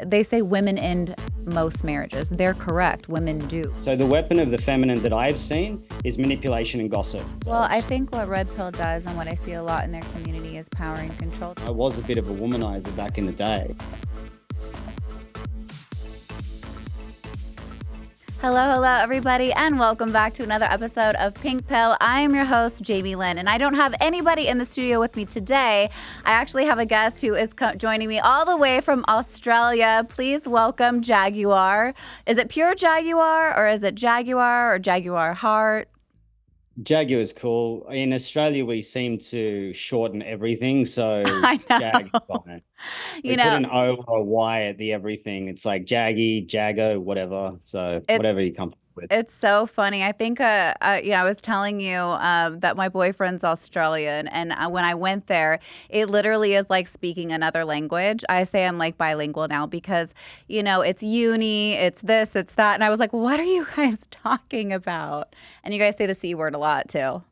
they say women end most marriages. They're correct. Women do. So the weapon of the feminine that I've seen is manipulation and gossip. Well, I think what Red Pill does and what I see a lot in their community is power and control. I was a bit of a womanizer back in the day. Hello, everybody, and welcome back to another episode of Pink Pill. I am your host, Jamie Lynn, and I don't have anybody in the studio with me today. I actually have a guest who is joining me all the way from Australia. Please welcome Jaguar. Is it Pure Jaguar, or is it Jaguar or Jaguar Heart? Jaguar is cool. In Australia, we seem to shorten everything, so I know. Jag is fine. We put an O or a Y at the everything. It's like Jaggy, Jago, whatever. So whatever you come up with. It's so funny. I think, I was telling you that my boyfriend's Australian, and when I went there, it literally is like speaking another language. I say I'm like bilingual now because, it's uni, it's this, it's that. And I was like, what are you guys talking about? And you guys say the C word a lot too.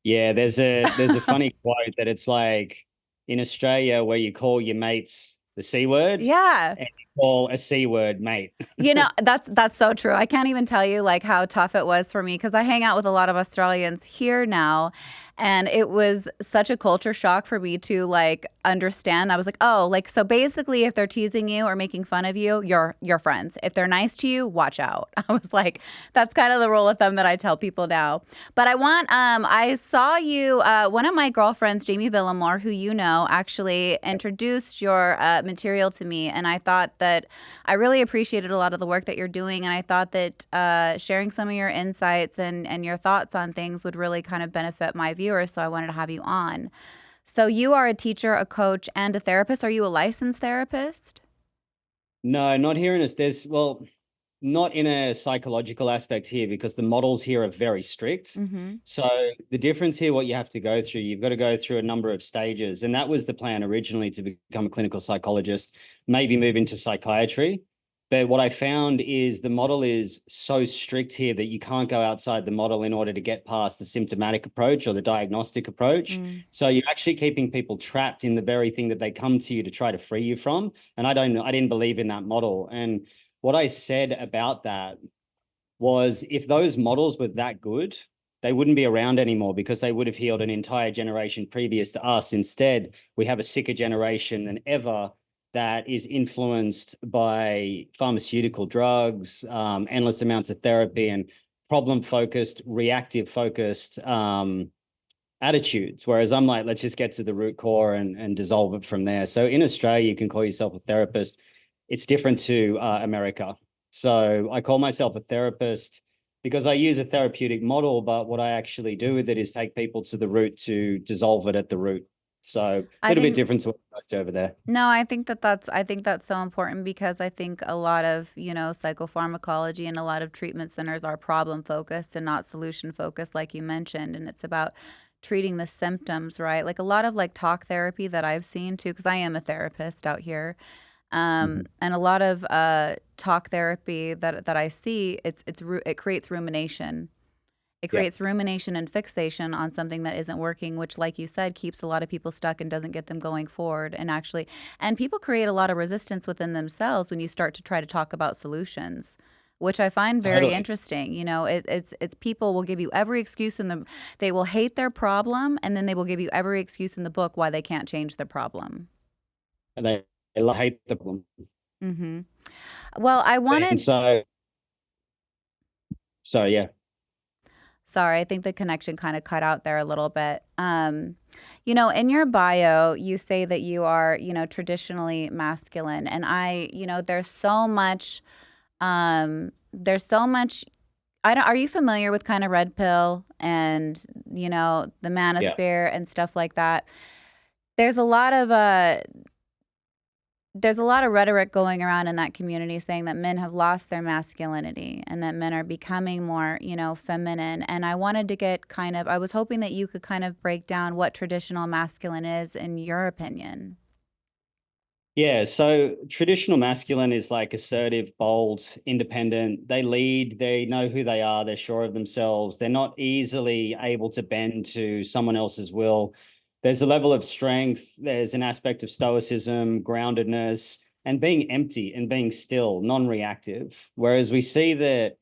Yeah, there's a funny quote that it's like in Australia where you call your mates the C word. Yeah. And you call a C word mate. That's so true. I can't even tell you like how tough it was for me because I hang out with a lot of Australians here now. And it was such a culture shock for me to like understand. I was like, oh, like, so basically if they're teasing you or making fun of you, you're friends. If they're nice to you, watch out. I was like, that's kind of the rule of thumb that I tell people now. But I saw you, one of my girlfriends, Jamie Villamore, who you know, actually introduced your material to me. And I thought that I really appreciated a lot of the work that you're doing. And I thought that sharing some of your insights and your thoughts on things would really kind of benefit my viewers. So I wanted to have you on. So you are a teacher, a coach, and a therapist. Are you a licensed therapist? No, not here not in a psychological aspect here because the models here are very strict. Mm-hmm. So the difference here, what you have to go through, you've got to go through a number of stages. And that was the plan originally, to become a clinical psychologist, maybe move into psychiatry. But what I found is the model is so strict here that you can't go outside the model in order to get past the symptomatic approach or the diagnostic approach. So you're actually keeping people trapped in the very thing that they come to you to try to free you from. And I didn't believe in that model. And what I said about that was if those models were that good, they wouldn't be around anymore because they would have healed an entire generation previous to us. Instead, we have a sicker generation than ever that is influenced by pharmaceutical drugs, endless amounts of therapy, and problem-focused, reactive-focused attitudes. Whereas I'm like, let's just get to the root core and dissolve it from there. So in Australia, you can call yourself a therapist. It's different to America. So I call myself a therapist because I use a therapeutic model, but what I actually do with it is take people to the root to dissolve it at the root. So a little bit different to what you guys do over there. No, I think that's so important because I think a lot of, psychopharmacology and a lot of treatment centers are problem focused and not solution focused, like you mentioned. And it's about treating the symptoms, right? Like a lot of like talk therapy that I've seen too, because I am a therapist out here. And a lot of talk therapy that I see, it creates rumination. It creates rumination and fixation on something that isn't working, which, like you said, keeps a lot of people stuck and doesn't get them going forward. And people create a lot of resistance within themselves when you start to try to talk about solutions, which I find very interesting. It's people will give you every excuse they will hate their problem, and then they will give you every excuse in the book why they can't change their problem. And they hate the problem. Mm-hmm. Well, I wanted. Sorry, I think the connection kind of cut out there a little bit. In your bio, you say that you are, traditionally masculine. And there's so much, are you familiar with kind of Red Pill and, the manosphere and stuff like that? There's a lot of rhetoric going around in that community saying that men have lost their masculinity and that men are becoming more, feminine. And I wanted to I was hoping that you could kind of break down what traditional masculine is in your opinion. Yeah, so traditional masculine is like assertive, bold, independent. They lead, they know who they are, they're sure of themselves. They're not easily able to bend to someone else's will. There's a level of strength, there's an aspect of stoicism, groundedness, and being empty and being still, non-reactive. Whereas we see that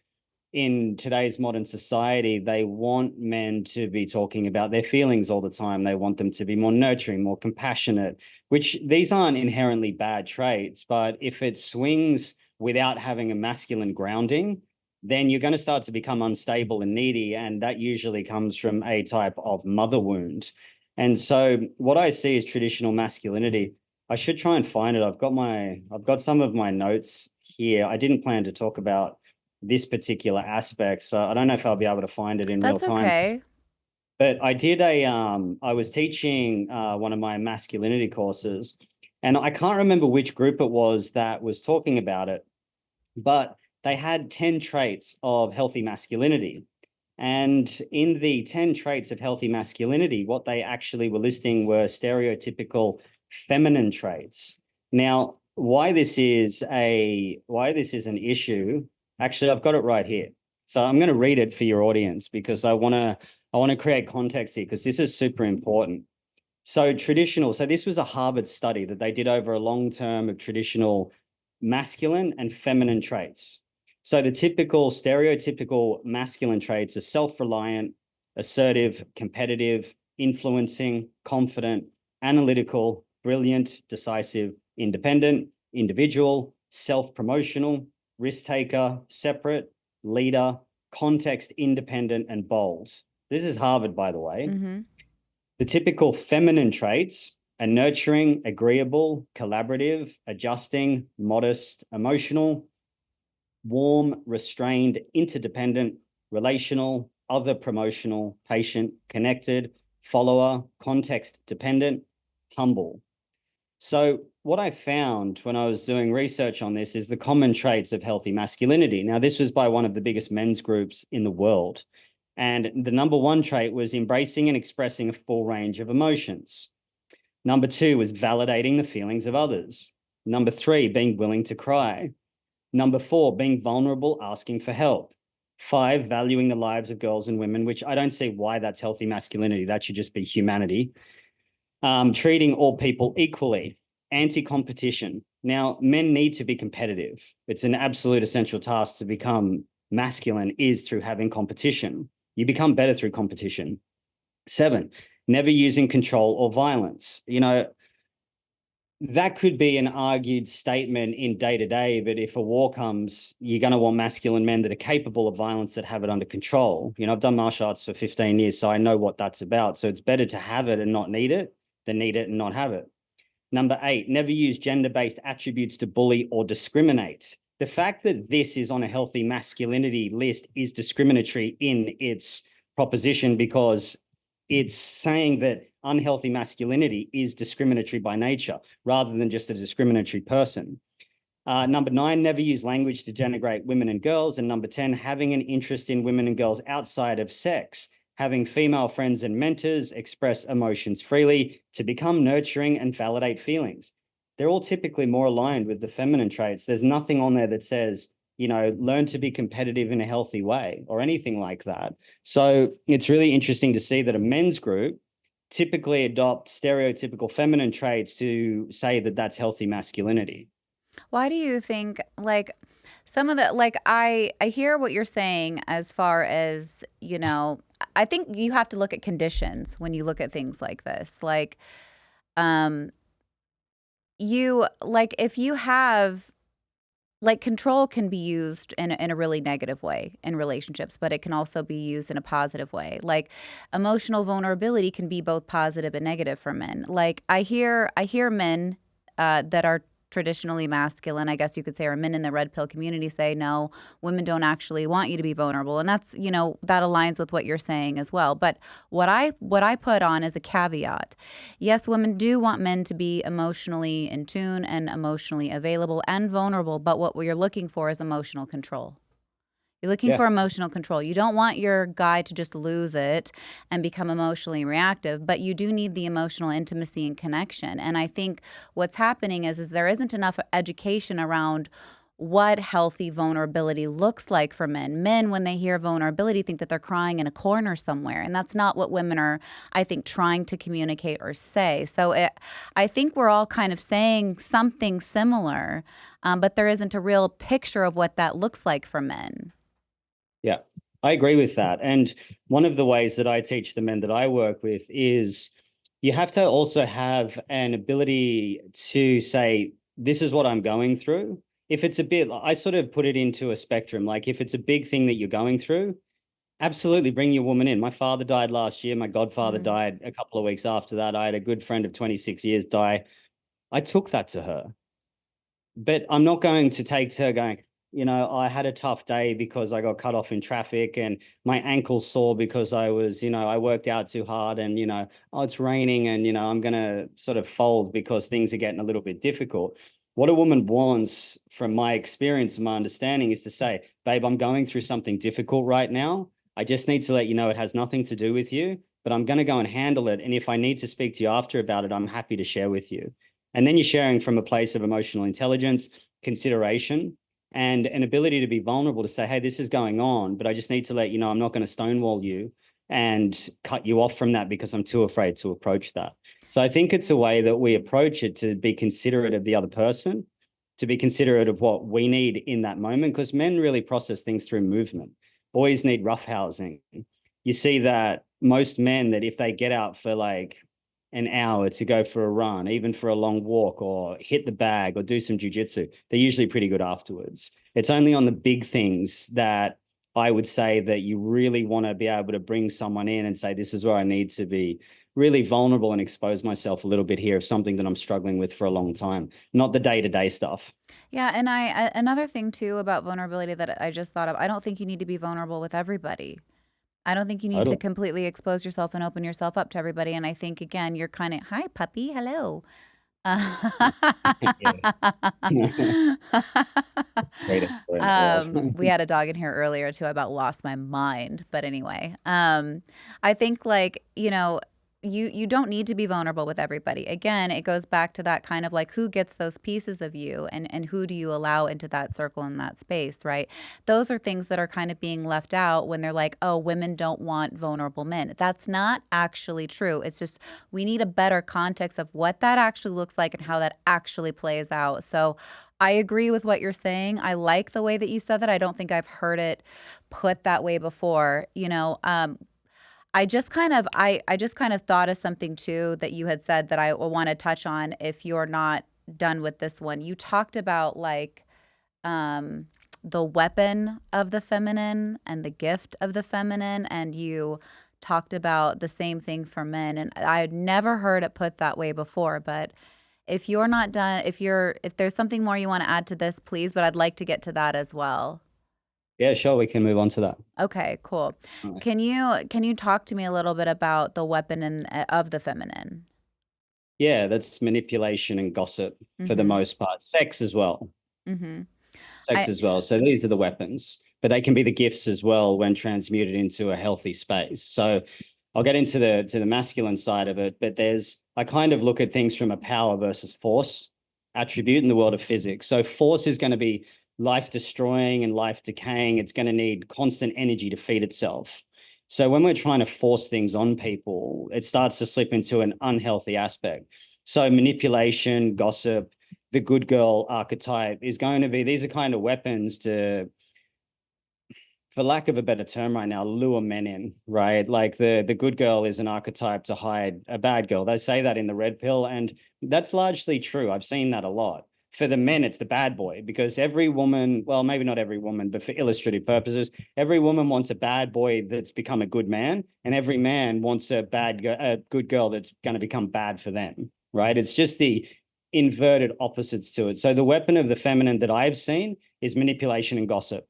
in today's modern society, they want men to be talking about their feelings all the time. They want them to be more nurturing, more compassionate, which these aren't inherently bad traits. But if it swings without having a masculine grounding, then you're going to start to become unstable and needy. And that usually comes from a type of mother wound. And so what I see is traditional masculinity. I should try and find it. I've got some of my notes here. I didn't plan to talk about this particular aspect, so I don't know if I'll be able to find it in real That's time. okay. But I was teaching one of my masculinity courses, and I can't remember which group it was that was talking about it, but they had 10 traits of healthy masculinity. And in the 10 traits of healthy masculinity, what they actually were listing were stereotypical feminine traits. Now, why this is an issue, actually, I've got it right here. So I'm going to read it for your audience because I want to create context here because this is super important. So this was a Harvard study that they did over a long term of traditional masculine and feminine traits. So the typical stereotypical masculine traits are self-reliant, assertive, competitive, influencing, confident, analytical, brilliant, decisive, independent, individual, self-promotional, risk-taker, separate, leader, context independent, and bold. This is Harvard, by the way. Mm-hmm. The typical feminine traits are nurturing, agreeable, collaborative, adjusting, modest, emotional, warm, restrained, interdependent, relational, other promotional, patient, connected, follower, context dependent, humble. So what I found when I was doing research on this is the common traits of healthy masculinity. Now, this was by one of the biggest men's groups in the world. And the number one trait was embracing and expressing a full range of emotions. Number two was validating the feelings of others. Number three, being willing to cry. Number four, being vulnerable, asking for help. Five, valuing the lives of girls and women, which I don't see why that's healthy masculinity. That should just be humanity. Treating all people equally. Anti-competition. Now, men need to be competitive. It's an absolute essential task to become masculine is through having competition. You become better through competition. 7, never using control or violence. That could be an argued statement in day-to-day, but if a war comes, you're going to want masculine men that are capable of violence, that have it under control. I've done martial arts for 15 years, so I know what that's about. So it's better to have it and not need it than need it and not have it. Number 8, never use gender-based attributes to bully or discriminate. The fact that this is on a healthy masculinity list is discriminatory in its proposition because it's saying that unhealthy masculinity is discriminatory by nature rather than just a discriminatory person. Number 9, never use language to denigrate women and girls. And number 10, having an interest in women and girls outside of sex, having female friends and mentors, express emotions freely, to become nurturing and validate feelings. They're all typically more aligned with the feminine traits. There's nothing on there that says, learn to be competitive in a healthy way or anything like that. So it's really interesting to see that a men's group typically adopt stereotypical feminine traits to say that that's healthy masculinity. Why do you think, like, some of the, like, I hear what you're saying as far as, I think you have to look at conditions when you look at things like this. Like, if you have, like, control can be used in a really negative way in relationships, but it can also be used in a positive way. Like, emotional vulnerability can be both positive and negative for men. Like, I hear men that are traditionally masculine, I guess you could say, or men in the red pill community say, no, women don't actually want you to be vulnerable. And that's, that aligns with what you're saying as well. But what I put on is a caveat. Yes, women do want men to be emotionally in tune and emotionally available and vulnerable. But what you're looking for is emotional control. You're looking for emotional control. You don't want your guy to just lose it and become emotionally reactive, but you do need the emotional intimacy and connection. And I think what's happening is there isn't enough education around what healthy vulnerability looks like for men. Men, when they hear vulnerability, think that they're crying in a corner somewhere. And that's not what women are, I think, trying to communicate or say. So I think we're all kind of saying something similar, but there isn't a real picture of what that looks like for men. Yeah, I agree with that. And one of the ways that I teach the men that I work with is you have to also have an ability to say, this is what I'm going through. If it's a bit, I sort of put it into a spectrum. Like if it's a big thing that you're going through, absolutely bring your woman in. My father died last year. My godfather Mm. died a couple of weeks after that. I had a good friend of 26 years die. I took that to her. But I'm not going to take to her going, I had a tough day because I got cut off in traffic and my ankle's sore because I worked out too hard and, oh, it's raining and, I'm going to sort of fold because things are getting a little bit difficult. What a woman wants, from my experience and my understanding, is to say, babe, I'm going through something difficult right now. I just need to let you know it has nothing to do with you, but I'm going to go and handle it. And if I need to speak to you after about it, I'm happy to share with you. And then you're sharing from a place of emotional intelligence, consideration, and an ability to be vulnerable to say, hey, this is going on, but I just need to let you know I'm not going to stonewall you and cut you off from that because I'm too afraid to approach that. So I think it's a way that we approach it to be considerate of the other person, to be considerate of what we need in that moment, because men really process things through movement. Boys need roughhousing. You see that most men, that if they get out for like an hour to go for a run, even for a long walk, or hit the bag or do some jujitsu, they're usually pretty good afterwards. It's only on the big things that I would say that you really want to be able to bring someone in and say, this is where I need to be really vulnerable and expose myself a little bit here of something that I'm struggling with for a long time, not the day-to-day stuff. Yeah, and another thing too about vulnerability that I just thought of, I don't think you need to be vulnerable with everybody. I don't think you need to Totally. completely expose yourself and open yourself up to everybody. And I think again, you're kind of, hi puppy, hello. Yeah. Greatest boy in the world. We had a dog in here earlier too. I about lost my mind, but anyway, I think like you don't need to be vulnerable with everybody. Again, it goes back to that kind of like who gets those pieces of you and who do you allow into that circle in that space, right? Those are things that are kind of being left out when they're like, oh, women don't want vulnerable men. That's not actually true. It's just we need a better context of what that actually looks like and how that actually plays out. So I agree with what you're saying. I like the way that you said that. I don't think I've heard it put that way before. I just kind of thought of something too that you had said that I want to touch on if you're not done with this one. You talked about like um the weapon of the feminine and the gift of the feminine, and you talked about the same thing for men, and I had never heard it put that way before. But if you're not done, if there's something more you want to add to this, please, but I'd like to get to that as well. Yeah, sure. We can move on to that. Okay, cool. All right. Can you talk to me a little bit about the weapon of the feminine? Yeah, that's manipulation and gossip for the Mhm. most part. Sex as well. Mhm. Sex I as well. So these are the weapons, but they can be the gifts as well when transmuted into a healthy space. So I'll get into the masculine side of it, but I kind of look at things from a power versus force attribute in the world of physics. So force is going to be life destroying and life decaying. It's going to need constant energy to feed itself. So when we're trying to force things on people, it starts to slip into an unhealthy aspect. So manipulation, gossip, the good girl archetype is going to be, these are kind of weapons to, for lack of a better term right now, lure men in, right? Like the good girl is an archetype to hide a bad girl. They say that in the red pill, and that's largely true. I've seen that a lot. For the men, it's the bad boy, because every woman, well, maybe not every woman, but for illustrative purposes, every woman wants a bad boy that's become a good man, and every man wants a good girl that's going to become bad for them, right? It's just the inverted opposites to it. So the weapon of the feminine that I've seen is manipulation and gossip,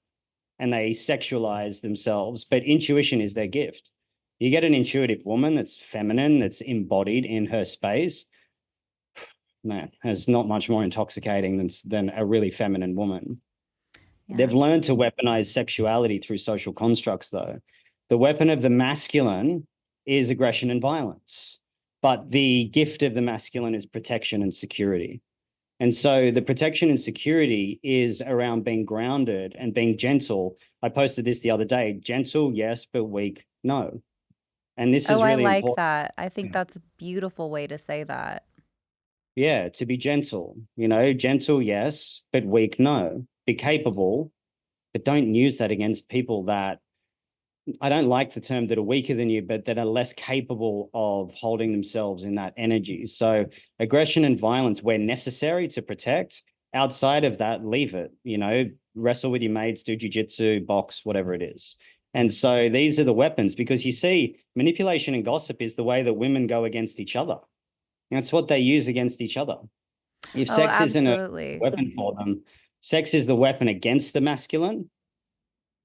and they sexualize themselves, but intuition is their gift. You get an intuitive woman that's feminine, that's embodied in her space, man, it's not much more intoxicating than a really feminine woman. yeah. They've learned to weaponize sexuality through social constructs, though. The weapon of the masculine is aggression and violence, but the gift of the masculine is protection and security. And so the protection and security is around being grounded and being gentle. I posted this the other day: gentle, yes, but weak, no. And this Oh, is I really like important. that. I think that's a beautiful way to say that. Yeah, to be gentle, gentle, yes, but weak, no. Be capable, but don't use that against people that, I don't like the term, that are weaker than you, but that are less capable of holding themselves in that energy. So aggression and violence, where necessary to protect. Outside of that, leave it, wrestle with your mates, do jujitsu, box, whatever it is. And so these are the weapons, because you see, manipulation and gossip is the way that women go against each other. That's what they use against each other. If Oh, sex isn't a absolutely. weapon for them, sex is the weapon against the masculine,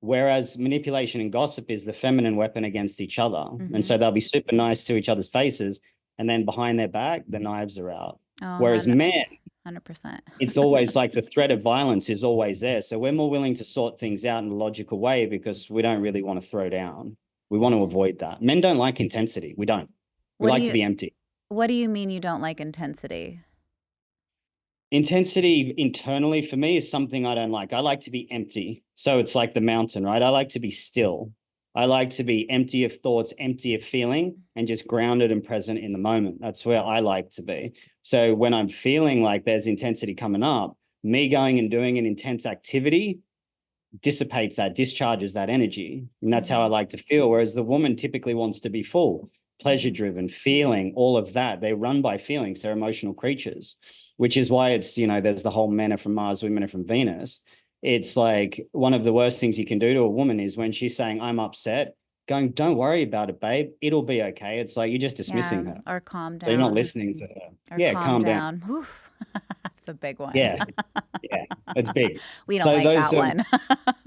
whereas manipulation and gossip is the feminine weapon against each other. And Mm-hmm. so they'll be super nice to each other's faces, and then behind their back, the knives are out. Oh, Whereas men, 100%. it's always like the threat of violence is always there. So we're more willing to sort things out in a logical way because we don't really want to throw down. We want to avoid that. Men don't like intensity. We don't. We What do like to you be empty. what do you mean you don't like intensity? Intensity internally for me is something I don't like. I like to be empty. So it's like the mountain, right? I like to be still. I like to be empty of thoughts, empty of feeling, and just grounded and present in the moment. That's where I like to be. So when I'm feeling like there's intensity coming up, me going and doing an intense activity dissipates that, discharges that energy. And that's how I Mm-hmm. like to feel. Whereas the woman typically wants to be full, pleasure Mm-hmm. driven, feeling, all of that. They run by feelings. They're emotional creatures, which is why it's, there's the whole men are from Mars, women are from Venus. It's like one of the worst things you can do to a woman is when she's saying, I'm upset, going, don't worry about it, babe. It'll be okay. It's like you're just Yeah, dismissing her. or calm So you're not down. listening to her. Or Yeah, calm calm down. down. Whew. That's a big one. Yeah, yeah, it's big. We don't So like those that one.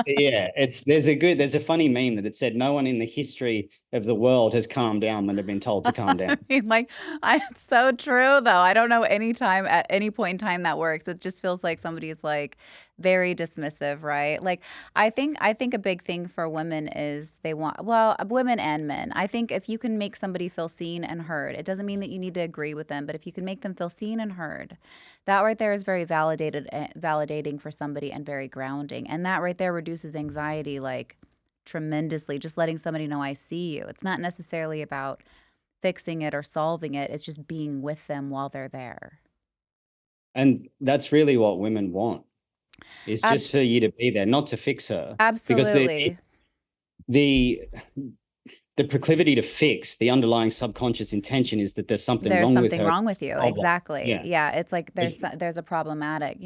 yeah, there's a funny meme that it said no one in the history of the world has calmed down when they've been told to calm I down. mean, like, it's so true, though. I don't know any time at any point in time that works. It just feels like somebody's like very dismissive, right? Like, I think a big thing for women is they want, well, women and men. I think if you can make somebody feel seen and heard, it doesn't mean that you need to agree with them, but if you can make them feel seen and heard, that right there is very validating for somebody and very grounding. And that right there reduces anxiety like tremendously. Just letting somebody know I see you. It's not necessarily about fixing it or solving it. It's just being with them while they're there. And that's really what women want, is just for Abs- you to be there, not to fix her. Because absolutely. the the proclivity to fix, the underlying subconscious intention is that there's something There's wrong with something her. wrong with you. Problem. Exactly. Yeah. Yeah, it's like there's a problematic,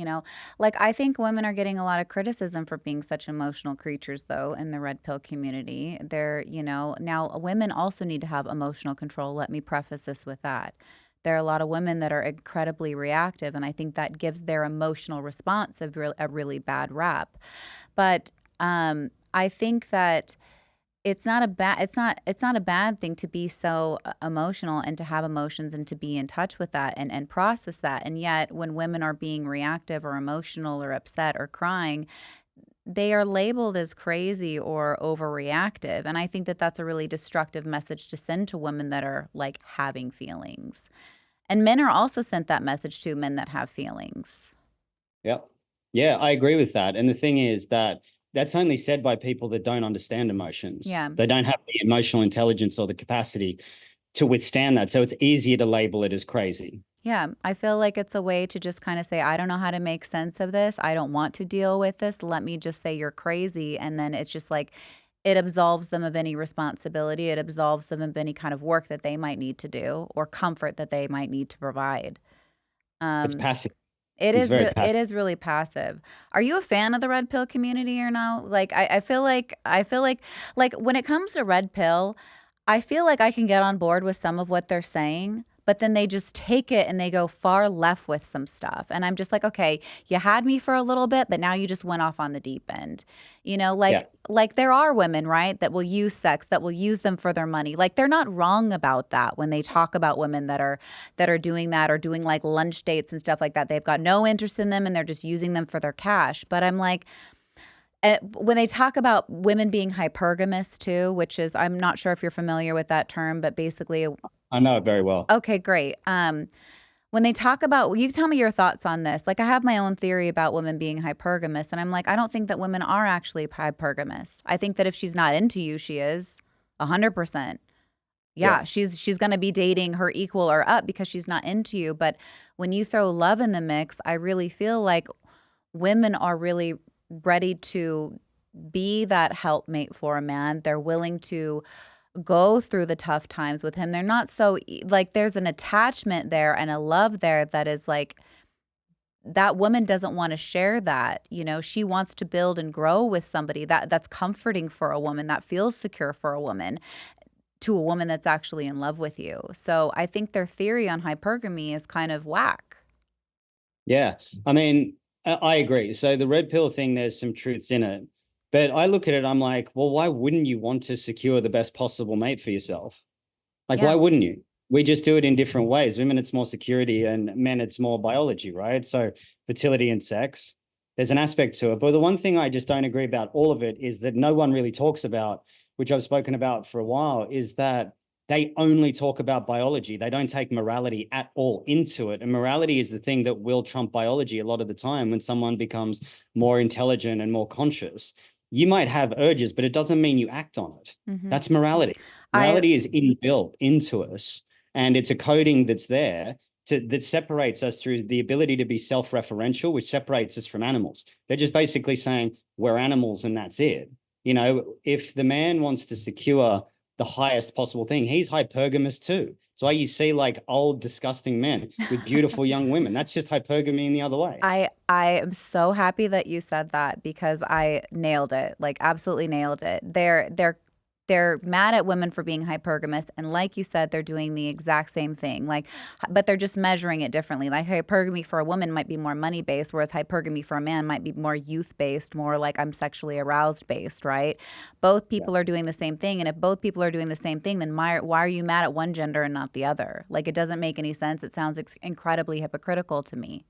Like I think women are getting a lot of criticism for being such emotional creatures though in the red pill community. Now women also need to have emotional control. Let me preface this with that. There are a lot of women that are incredibly reactive and I think that gives their emotional response a really bad rap. But I think that it's not a bad thing to be so emotional and to have emotions and to be in touch with that and process that. And yet when women are being reactive or emotional or upset or crying, they are labeled as crazy or overreactive. And I think that that's a really destructive message to send to women that are like having feelings. And men are also sent that message to men that have feelings. Yeah. Yeah, I agree with that. And the thing is that that's only said by people that don't understand emotions. Yeah. They don't have the emotional intelligence or the capacity to withstand that. So it's easier to label it as crazy. Yeah, I feel like it's a way to just kind of say, I don't know how to make sense of this. I don't want to deal with this. Let me just say you're crazy. And then it's just like it absolves them of any responsibility. It absolves them of any kind of work that they might need to do or comfort that they might need to provide. It's Um, passive. it It's is very it passive. is really passive. Are you a fan of the red pill community or no? Like I feel like when it comes to red pill, I feel like I can get on board with some of what they're saying, but then they just take it and they go far left with some stuff. And I'm just like, okay, you had me for a little bit, but now you just went off on the deep end. Yeah. Like there are women, right, that will use sex, that will use them for their money. Like they're not wrong about that when they talk about women that are doing that or doing like lunch dates and stuff like that. They've got no interest in them and they're just using them for their cash. But I'm like, when they talk about women being hypergamous too, which is, I'm not sure if you're familiar with that term, but basically, I know it very well. okay, great. When they talk about, you tell me your thoughts on this. Like, I have my own theory about women being hypergamous, and I'm like, I don't think that women are actually hypergamous. I think that if she's not into you, she is 100%. Yeah. Yeah, she's going to be dating her equal or up because she's not into you. But when you throw love in the mix, I really feel like women are really ready to be that helpmate for a man. They're willing to go through the tough times with him. They're not so like there's an attachment there and a love there that is like that woman doesn't want to share that. You know, she wants to build and grow with somebody that's comforting for a woman, that feels secure for a woman, to a woman that's actually in love with you. So I think their theory on hypergamy is kind of whack. Yeah. I mean, I agree. So the red pill thing, there's some truths in it. But I look at it, I'm like, well, why wouldn't you want to secure the best possible mate for yourself? Like, why Yeah. wouldn't you? We just do it in different ways. Women, it's more security, and men, it's more biology, right? So fertility and sex, there's an aspect to it. But the one thing I just don't agree about all of it is that no one really talks about, which I've spoken about for a while, is that they only talk about biology. They don't take morality at all into it. And morality is the thing that will trump biology a lot of the time when someone becomes more intelligent and more conscious. You might have urges, but it doesn't mean you act on it. Hmm. That's morality. I Morality is inbuilt into us, and it's a coding that's there that separates us through the ability to be self-referential, which separates us from animals. They're just basically saying we're animals and that's it. You know, if the man wants to secure the highest possible thing, he's hypergamous too. So why you see like old, disgusting men with beautiful young women. That's just hypergamy in the other way. I am so happy that you said that because I nailed it. Like absolutely nailed it. They're mad at women for being hypergamous, and like you said, they're doing the exact same thing. Like, but they're just measuring it differently. Like hypergamy for a woman might be more money based, whereas hypergamy for a man might be more youth based, more like I'm sexually aroused based, right? Both Yeah. people are doing the same thing, and if both people are doing the same thing, then why are you mad at one gender and not the other? Like, it doesn't make any sense. It sounds incredibly hypocritical to me.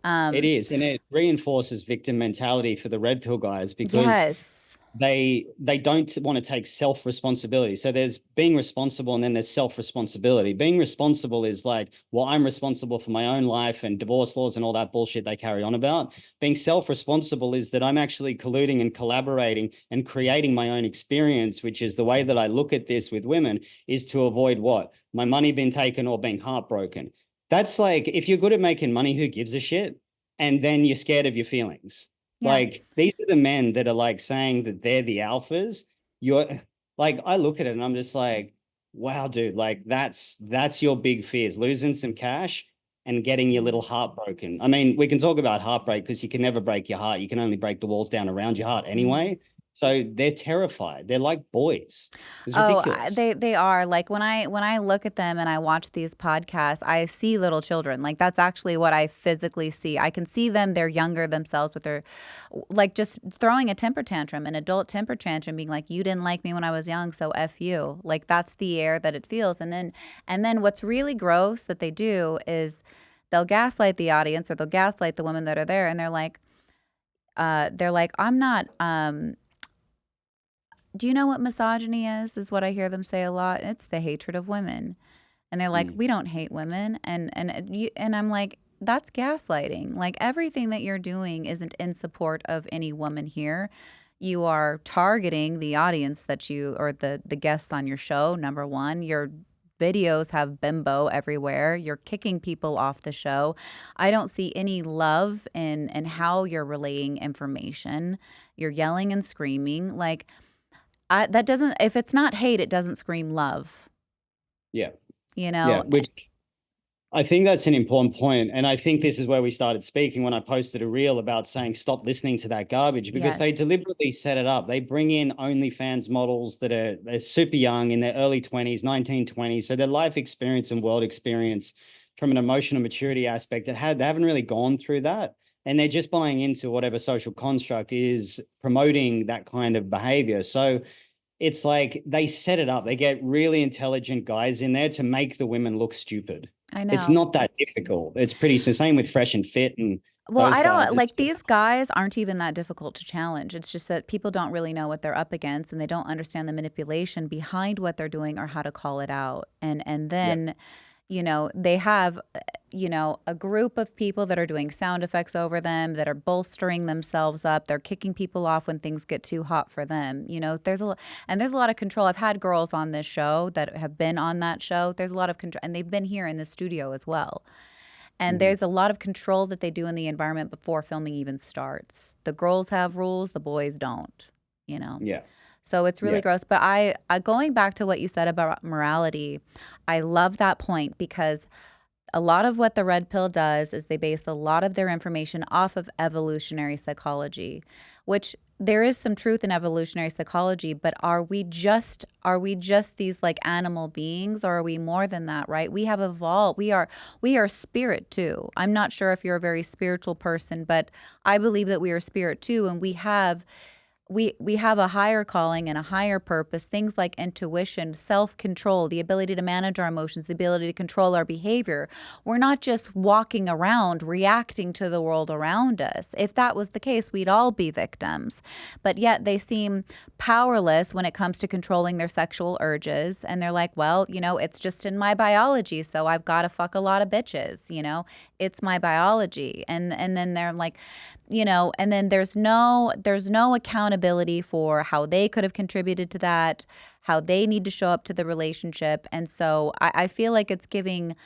It Um, is, and it reinforces victim mentality for the red pill guys because yes. they don't want to take self-responsibility. So there's being responsible and then there's self-responsibility. Being responsible is like, well, I'm responsible for my own life and divorce laws and all that bullshit they carry on about. Being self-responsible is that I'm actually colluding and collaborating and creating my own experience, which is the way that I look at this with women, is to avoid what? My money being taken or being heartbroken. That's like, if you're good at making money, who gives a shit? And then you're scared of your feelings. Yeah. Like, these are the men that are like saying that they're the alphas. You're like, I look at it and I'm just like, wow, dude, like that's your big fears, losing some cash and getting your little heart broken. I mean, we can talk about heartbreak because you can never break your heart. You can only break the walls down around your heart Mhm. anyway. So they're terrified. They're like boys. It's Oh, ridiculous. they are. Like when I look at them and I watch these podcasts, I see little children. Like that's actually what I physically see. I can see them, they're younger themselves with their like just throwing a temper tantrum, an adult temper tantrum, being like, you didn't like me when I was young, so F you. Like that's the air that it feels. And then what's really gross that they do is they'll gaslight the audience or they'll gaslight the women that are there and they're like, I'm not do you know what misogyny is what I hear them say a lot. It's the hatred of women. And they're like, Mm. we don't hate women. And I'm like, that's gaslighting. Like everything that you're doing isn't in support of any woman here. You are targeting the audience that you or the guests on your show. Number one, your videos have bimbo everywhere. You're kicking people off the show. I don't see any love in how you're relaying information. You're yelling and screaming. Like that doesn't, if it's not hate, it doesn't scream love, Yeah. you Yeah. know? Which I think that's an important point. And I think this is where we started speaking when I posted a reel about saying, stop listening to that garbage, because they Yes. deliberately set it up. They bring in OnlyFans models that are they're super young in their early 20s, 19, 20. So their life experience and world experience from an emotional maturity aspect they haven't really gone through that. And they're just buying into whatever social construct is promoting that kind of behavior. So it's like they set it up. They get really intelligent guys in there to make the women look stupid. I It's know. not that difficult. It's pretty the same with Fresh and Fit and Well, those I guys. don't It's like just these guys aren't even that difficult to challenge. It's just that people don't really know what they're up against and they don't understand the manipulation behind what they're doing or how to call it out. And yeah, then They have, a group of people that are doing sound effects over them, that are bolstering themselves up. They're kicking people off when things get too hot for them. There's a lot of control. I've had girls on this show that have been on that show. There's a lot of control, and they've been here in the studio as well. And Mhm. there's a lot of control that they do in the environment before filming even starts. The girls have rules, the boys don't, you know. Yeah. So it's really Yeah. gross. But I going back to what you said about morality, I love that point because a lot of what the red pill does is they base a lot of their information off of evolutionary psychology, which there is some truth in evolutionary psychology, but are we just these like animal beings, or are we more than that, right? We have evolved. We are spirit too. I'm not sure if you're a very spiritual person, but I believe that we are spirit too, and we have a higher calling and a higher purpose, things like intuition, self-control, the ability to manage our emotions, the ability to control our behavior. We're not just walking around reacting to the world around us. If that was the case, we'd all be victims. But yet they seem powerless when it comes to controlling their sexual urges. And they're like, well, it's just in my biology, so I've got to fuck a lot of bitches. It's my biology. And then they're like, and then there's no accountability for how they could have contributed to that, how they need to show up to the relationship. And so I feel like it's giving.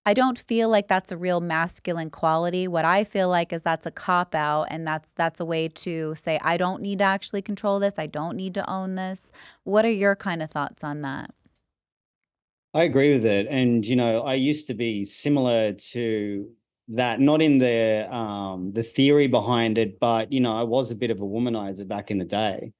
I don't feel like that's a real masculine quality. What I feel like is that's a cop out, and that's a way to say I don't need to actually control this. I don't need to own this. What are your kind of thoughts on that? I agree with it. And, I used to be similar to that, not in the theory behind it, but, I was a bit of a womanizer back in the day.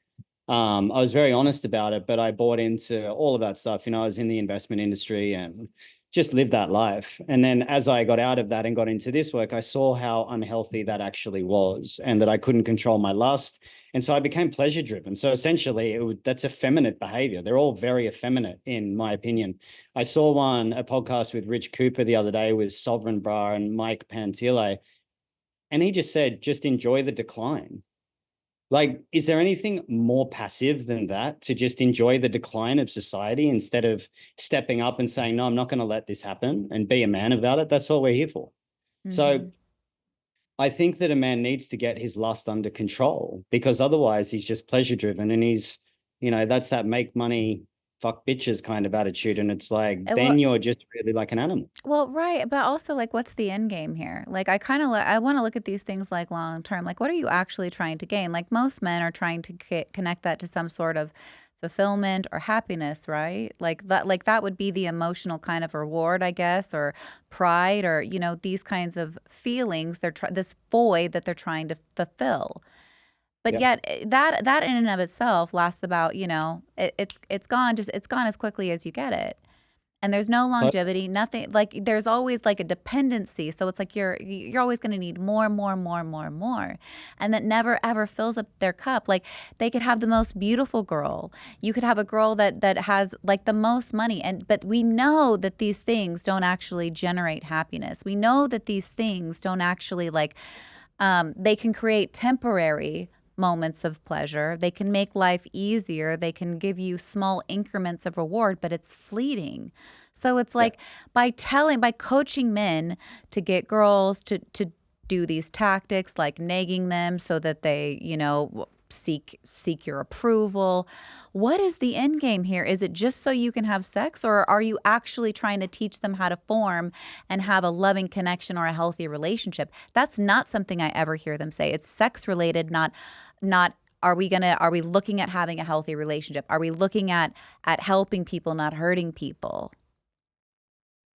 I was very honest about it, but I bought into all of that stuff. I was in the investment industry and just lived that life. And then as I got out of that and got into this work, I saw how unhealthy that actually was and that I couldn't control my lust. And so I became pleasure driven. So essentially, that's effeminate behavior. They're all very effeminate, in my opinion. I saw a podcast with Rich Cooper the other day with Sovereign Bra and Mike Pantile, and he just said, just enjoy the decline. Like, is there anything more passive than that, to just enjoy the decline of society instead of stepping up and saying, no, I'm not going to let this happen and be a man about it? That's what we're here for. So Hmm. I think that a man needs to get his lust under control, because otherwise he's just pleasure driven and that's that make money, fuck bitches kind of attitude. And it's like, Well, then you're just really like an animal. Well, right, but also like what's the end game here? Like I want to look at these things like long term. Like what are you actually trying to gain? Like most men are trying to connect that to some sort of fulfillment or happiness, right? Like that would be the emotional kind of reward, I guess, or pride, or these kinds of feelings this void that they're trying to fulfill. But Yeah. yet that in and of itself lasts about, it's gone, it's gone as quickly as you get it. And there's no longevity, nothing. Like there's always like a dependency. So it's like you're always going to need more, more, more, more, more. And that never ever fills up their cup. Like they could have the most beautiful girl. You could have a girl that has like the most money, but we know that these things don't actually generate happiness. We know that these things don't actually they can create temporary moments of pleasure. They can make life easier. They can give you small increments of reward, but it's fleeting. So it's Yeah. like by coaching men to get girls to do these tactics like nagging them so that they, seek your approval. What is the end game here? Is it just so you can have sex, or are you actually trying to teach them how to form and have a loving connection or a healthy relationship? That's not something I ever hear them say. It's sex related, not are we looking at having a healthy relationship? Are we looking at helping people, not hurting people?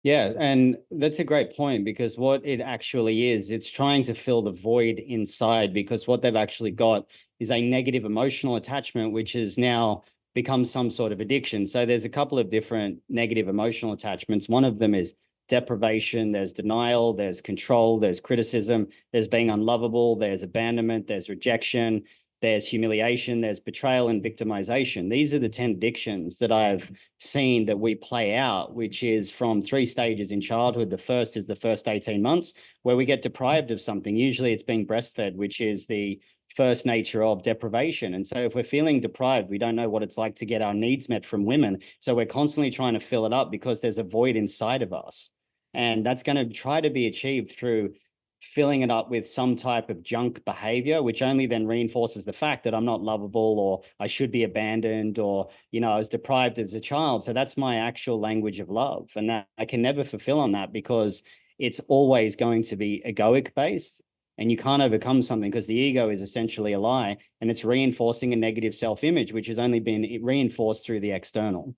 Yeah, and that's a great point, because what it actually is, it's trying to fill the void inside, because what they've actually got is a negative emotional attachment, which has now become some sort of addiction. So there's a couple of different negative emotional attachments. One of them is deprivation, there's denial, there's control, there's criticism, there's being unlovable, there's abandonment, there's rejection, there's humiliation, there's betrayal and victimization. These are the 10 addictions that I've seen that we play out, which is from 3 stages in childhood. The first is the first 18 months, where we get deprived of something. Usually it's being breastfed, which is the first nature of deprivation. And so if we're feeling deprived, we don't know what it's like to get our needs met from women. So we're constantly trying to fill it up because there's a void inside of us. And that's going to try to be achieved through filling it up with some type of junk behavior, which only then reinforces the fact that I'm not lovable, or I should be abandoned, or, I was deprived as a child. So that's my actual language of love. And that I can never fulfill on that because it's always going to be egoic based. And you can't overcome something because the ego is essentially a lie, and it's reinforcing a negative self-image, which has only been reinforced through the external.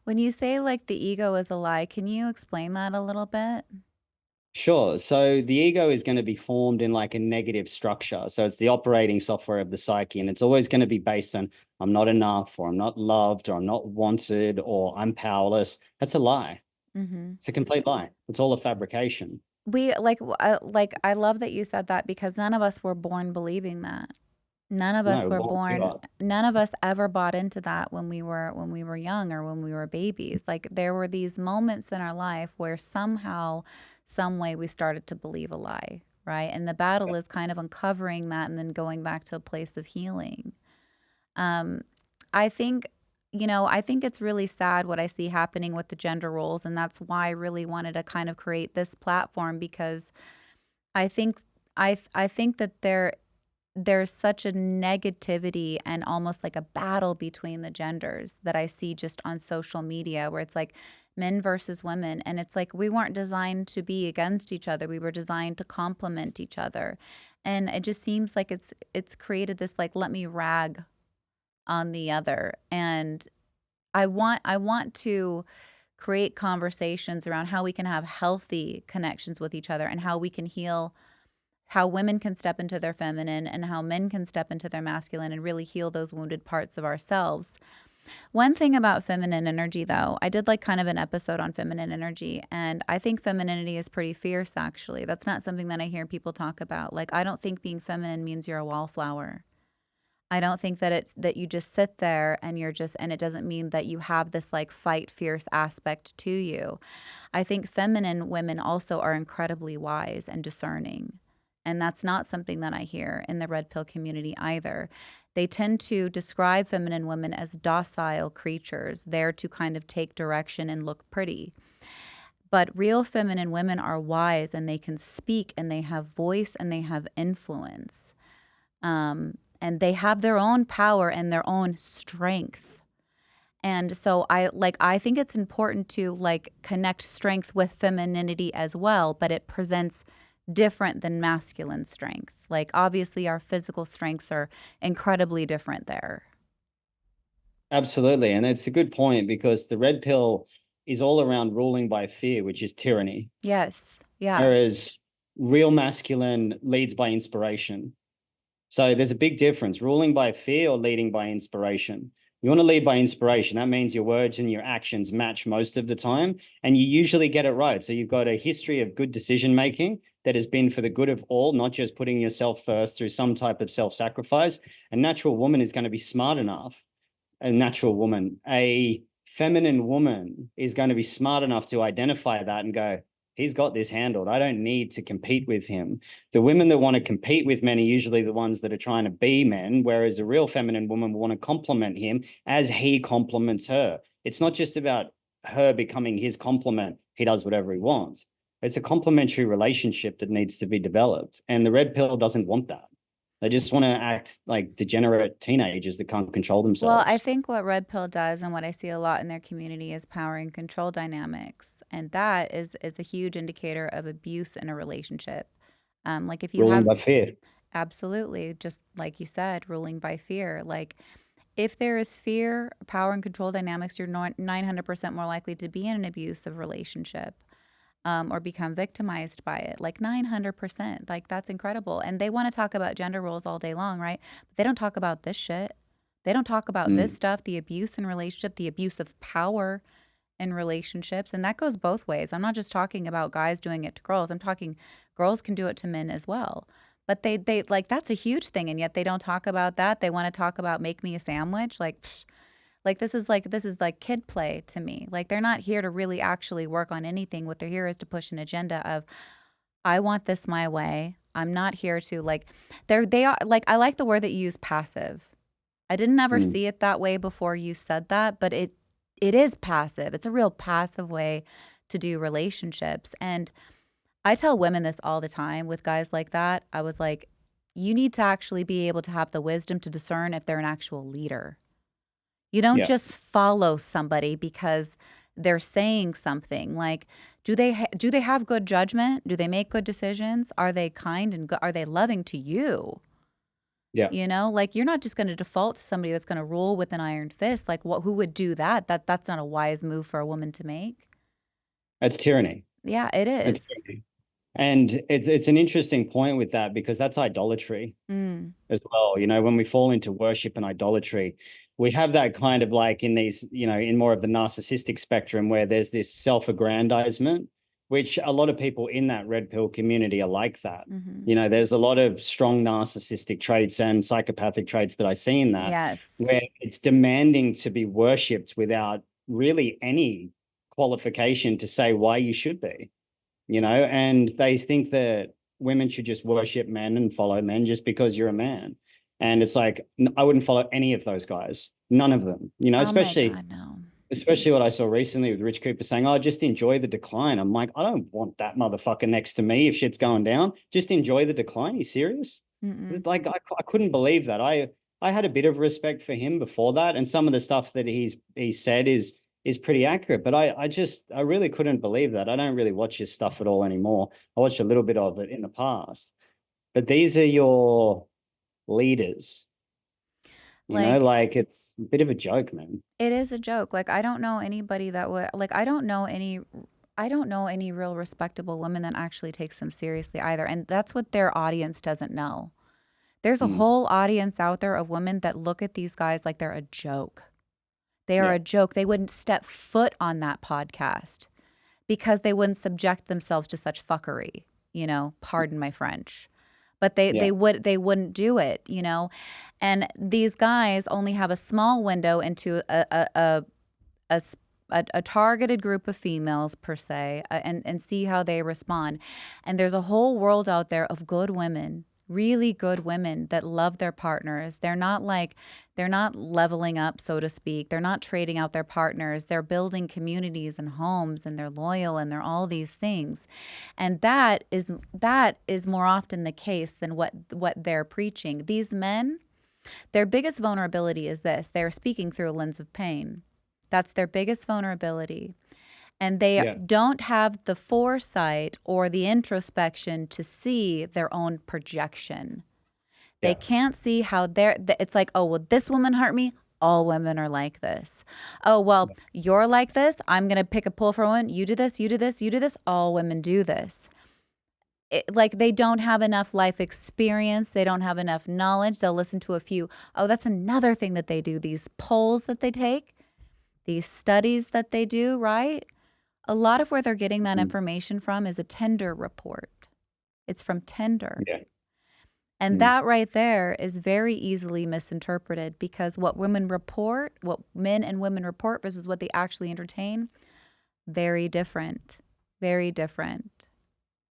When you say like the ego is a lie, can you explain that a little bit? Sure. So the ego is going to be formed in like a negative structure. So it's the operating software of the psyche, and it's always going to be based on I'm not enough, or I'm not loved, or I'm not wanted, or I'm powerless. That's a lie. Mm-hmm. It's a complete lie. It's all a fabrication. We like I love that you said that because none of us were born believing that. No, well, None of us ever bought into that when we were young or when we were babies. Like there were these moments in our life where somehow, some way we started to believe a lie, right? And the battle is kind of uncovering that and then going back to a place of healing. Um, I think, I think it's really sad what I see happening with the gender roles, and that's why I really wanted to kind of create this platform because I think I think that there's such a negativity and almost like a battle between the genders that I see just on social media where it's like men versus women, and it's like we weren't designed to be against each other. We were designed to complement each other. And it just seems like it's created this like let me rag on the other. And I want to create conversations around how we can have healthy connections with each other and how we can heal, how women can step into their feminine and how men can step into their masculine and really heal those wounded parts of ourselves. One thing about feminine energy, though, I did like kind of an episode on feminine energy, and I think femininity is pretty fierce, actually. That's not something that I hear people talk about. Like, I don't think being feminine means you're a wallflower. I don't think that it's that you just sit there and you're just, and it doesn't mean that you have this like fight fierce aspect to you. I think feminine women also are incredibly wise and discerning. And that's not something that I hear in the red pill community either. They tend to describe feminine women as docile creatures, there to kind of take direction and look pretty. But real feminine women are wise and they can speak and they have voice and they have influence. And they have their own power and their own strength. And so I think it's important to like connect strength with femininity as well, but it presents different than masculine strength. Like obviously our physical strengths are incredibly different there. Absolutely. And it's a good point because the red pill is all around ruling by fear, which is tyranny. Yes. Yes. Whereas real masculine leads by inspiration. So there's a big difference, ruling by fear or leading by inspiration. You want to lead by inspiration. That means your words and your actions match most of the time, and you usually get it right. So you've got a history of good decision making that has been for the good of all, not just putting yourself first through some type of self-sacrifice. A natural woman is going to be smart enough. A natural woman, a feminine woman is going to be smart enough to identify that and go, he's got this handled. I don't need to compete with him. The women that want to compete with men are usually the ones that are trying to be men, whereas a real feminine woman will want to complement him as he compliments her. It's not just about her becoming his complement. He does whatever he wants. It's a complementary relationship that needs to be developed. And the red pill doesn't want that. They just want to act like degenerate teenagers that can't control Well, I themselves. think what Red Pill does and what I see a lot in their community is power and control dynamics. And that is a huge indicator of abuse in a relationship. Like if you Ruling have by fear. absolutely, just like you said, ruling by fear. Like if there is fear, power and control dynamics, you're 900% more likely to be in an abusive relationship. Or become victimized by it, like 900%. Like that's incredible. And they want to talk about gender roles all day long, right? But they don't talk about this shit. They don't talk about this Mm. stuff, the abuse in relationship, the abuse of power in relationships. And that goes both ways. I'm not just talking about guys doing it to girls. I'm talking girls can do it to men as well. But they like that's a huge thing. And yet they don't talk about that. They want to talk about make me a sandwich. Like, pfft, this is like kid play to me. Like they're not here to really actually work on anything. What they're here is to push an agenda of I want this my way. I'm not here to like, they are like, I like the word that you use, passive. I didn't ever Mm. see it that way before you said that, but it is passive. It's a real passive way to do relationships. And I tell women this all the time with guys like that. I was like, you need to actually be able to have the wisdom to discern if they're an actual leader. You don't Yeah. just follow somebody because they're saying something. Like, do they have good judgment? Do they make good decisions? Are they kind and are they loving to you? Yeah. You know, like you're not just going to default to somebody that's going to rule with an iron fist. Like, who would do that? That's not a wise move for a woman to make. It's tyranny. Yeah, it It's is. tyranny. And it's an interesting point with that because that's idolatry Mm, as well. You know, when we fall into worship and idolatry, we have that kind of like in these, you know, in more of the narcissistic spectrum where there's this self-aggrandizement, which a lot of people in that red pill community are like that. hmm You know, there's a lot of strong narcissistic traits and psychopathic traits that I see in that, Yes. where it's demanding to be worshipped without really any qualification to say why you should be, you know, and they think that women should just worship men and follow men just because you're a man. And it's like, I wouldn't follow any of those guys, none of them, you know, Oh my especially, God, no. especially what I saw recently with Rich Cooper saying, oh, just enjoy the decline. I'm like, I don't want that motherfucker next to me if shit's going down. Just enjoy the decline. Are you serious? Mm-mm. Like, I couldn't believe that. I had a bit of respect for him before that. And some of the stuff that he said is pretty accurate. But I really couldn't believe that. I don't really watch his stuff at all anymore. I watched a little bit of it in the past. But these are your leaders, you know, Like, like it's a bit of a joke, man. it is a joke. Like, I don't know anybody that would, like, I don't know any real respectable women that actually takes them seriously either. And that's what their audience doesn't know. There's a Mm, whole audience out there of women that look at these guys like they're a joke. They are yeah, a joke. They wouldn't step foot on that podcast because they wouldn't subject themselves to such fuckery, pardon my French. But yeah, they wouldn't do it, And these guys only have a small window into a, s- a targeted group of females per se, and see how they respond. And there's a whole world out there of good women, really good women that love their partners. They're not leveling up, so to speak. They're not trading out their partners. They're building communities and homes, and they're loyal, and they're all these things. And that is more often the case than what they're preaching. These men, their biggest vulnerability is this: they're speaking through a lens of pain. That's their biggest vulnerability. And they yeah, don't have the foresight or the introspection to see their own projection. They yeah, can't see how it's like, oh, well, this woman hurt me. All women are like this. Oh, well, yeah, you're like this. I'm going to pick a pull for one. You do this, you do this, you do this. All women do this. Like they don't have enough life experience. They don't have enough knowledge. They'll listen to a few. Oh, that's another thing that they do. These polls that they take, these studies that they do, right? A lot of where they're getting that mm, information from is a Tinder report. It's from Tinder. yeah, And mm, that right there is very easily misinterpreted because what men and women report versus what they actually entertain, very different. Very different,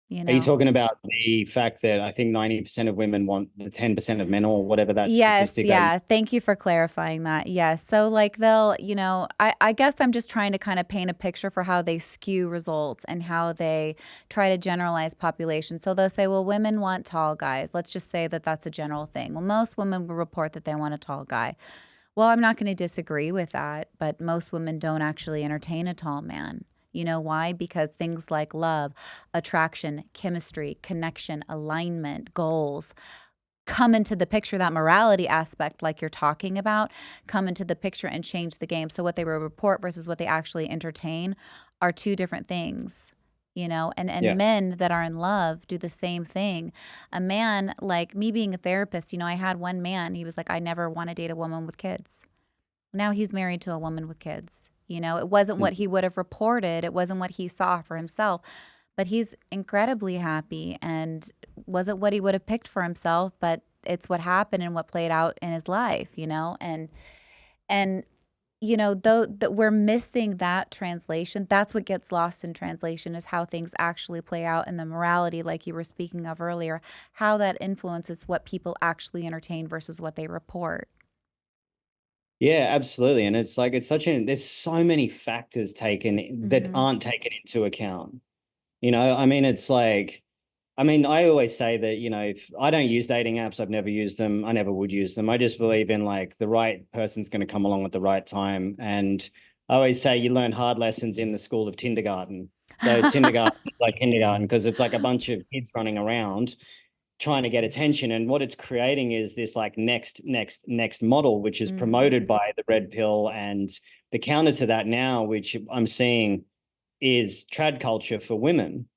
you Are you know? talking about the fact that I think 90% of women want the 10% of men or whatever that Yes, statistic that you, yeah. Thank you for clarifying that. Yes. So, like, I guess I'm just trying to kind of paint a picture for how they skew results and how they try to generalize population. So, they'll say, well, women want tall guys. Let's just say that that's a general thing. Well, most women will report that they want a tall guy. Well, I'm not going to disagree with that, but most women don't actually entertain a tall man. You know why? Because things like love, attraction, chemistry, connection, alignment, goals come into the picture. That morality aspect, like you're talking about, come into the picture and change the game. So what they will report versus what they actually entertain are two different things. And yeah, men that are in love do the same thing. A man, like me being a therapist, I had one man, he was like, I never want to date a woman with kids. Now he's married to a woman with kids. It wasn't mm, what he would have reported, it wasn't what he saw for himself, but he's incredibly happy, and wasn't what he would have picked for himself, but it's what happened and what played out in his life. And you know, though that we're missing that translation. That's what gets lost in translation, is how things actually play out in the morality, like you were speaking of earlier, how that influences what people actually entertain versus what they report. Yeah, absolutely. And it's like, there's so many factors taken that Hmm. aren't taken into account. I mean, it's like, I mean, I always say that, if I don't use dating apps, I've never used them. I never would use them. I just believe in like the right person's going to come along at the right time. And I always say you learn hard lessons in the school of kindergarten. So kindergarten is like kindergarten because it's like a bunch of kids running around trying to get attention. And what it's creating is this like next model, which is Mm, promoted by the red pill. And the counter to that now, which I'm seeing, is trad culture for women.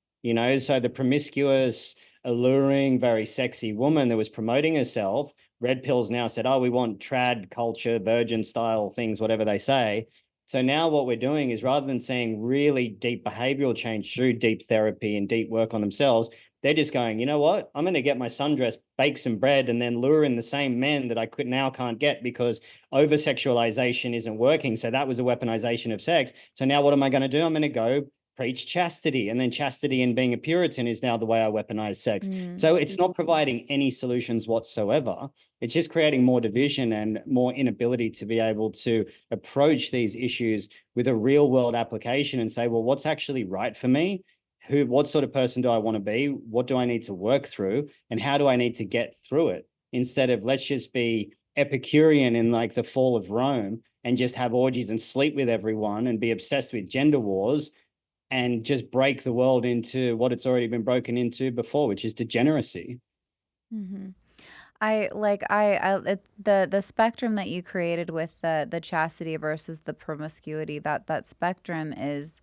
So the promiscuous, alluring, very sexy woman that was promoting herself, red pills now said, oh, we want trad culture, virgin style things, whatever they say. So now what we're doing is, rather than saying really deep behavioral change through deep therapy and deep work on themselves, they're just going, you know what? I'm going to get my sundress, bake some bread, and then lure in the same men that I can't get because over sexualization isn't working. So that was a weaponization of sex. So now what am I going to do? I'm going to go preach chastity. And then chastity and being a Puritan is now the way I weaponize sex. mm, So it's not providing any solutions whatsoever. It's just creating more division and more inability to be able to approach these issues with a real world application and say, well, what's actually right for me? What sort of person do I want to be? What do I need to work through? And how do I need to get through it? Instead of, let's just be Epicurean in like the fall of Rome and just have orgies and sleep with everyone and be obsessed with gender wars and just break the world into what it's already been broken into before, which is degeneracy. hmm. The spectrum that you created with the chastity versus the promiscuity, that spectrum is,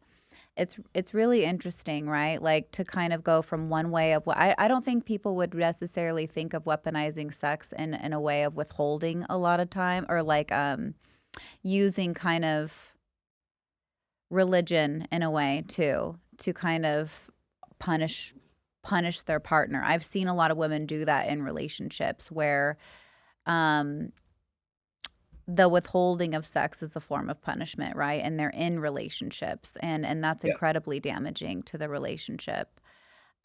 it's really interesting, right? Like, to kind of go from one way of what I don't think people would necessarily think of weaponizing sex in a way of withholding a lot of time, or like using kind of religion in a way too, to kind of punish their partner. I've seen a lot of women do that in relationships where um the withholding of sex is a form of punishment, right? And they're in relationships, and that's Yeah. incredibly damaging to the relationship.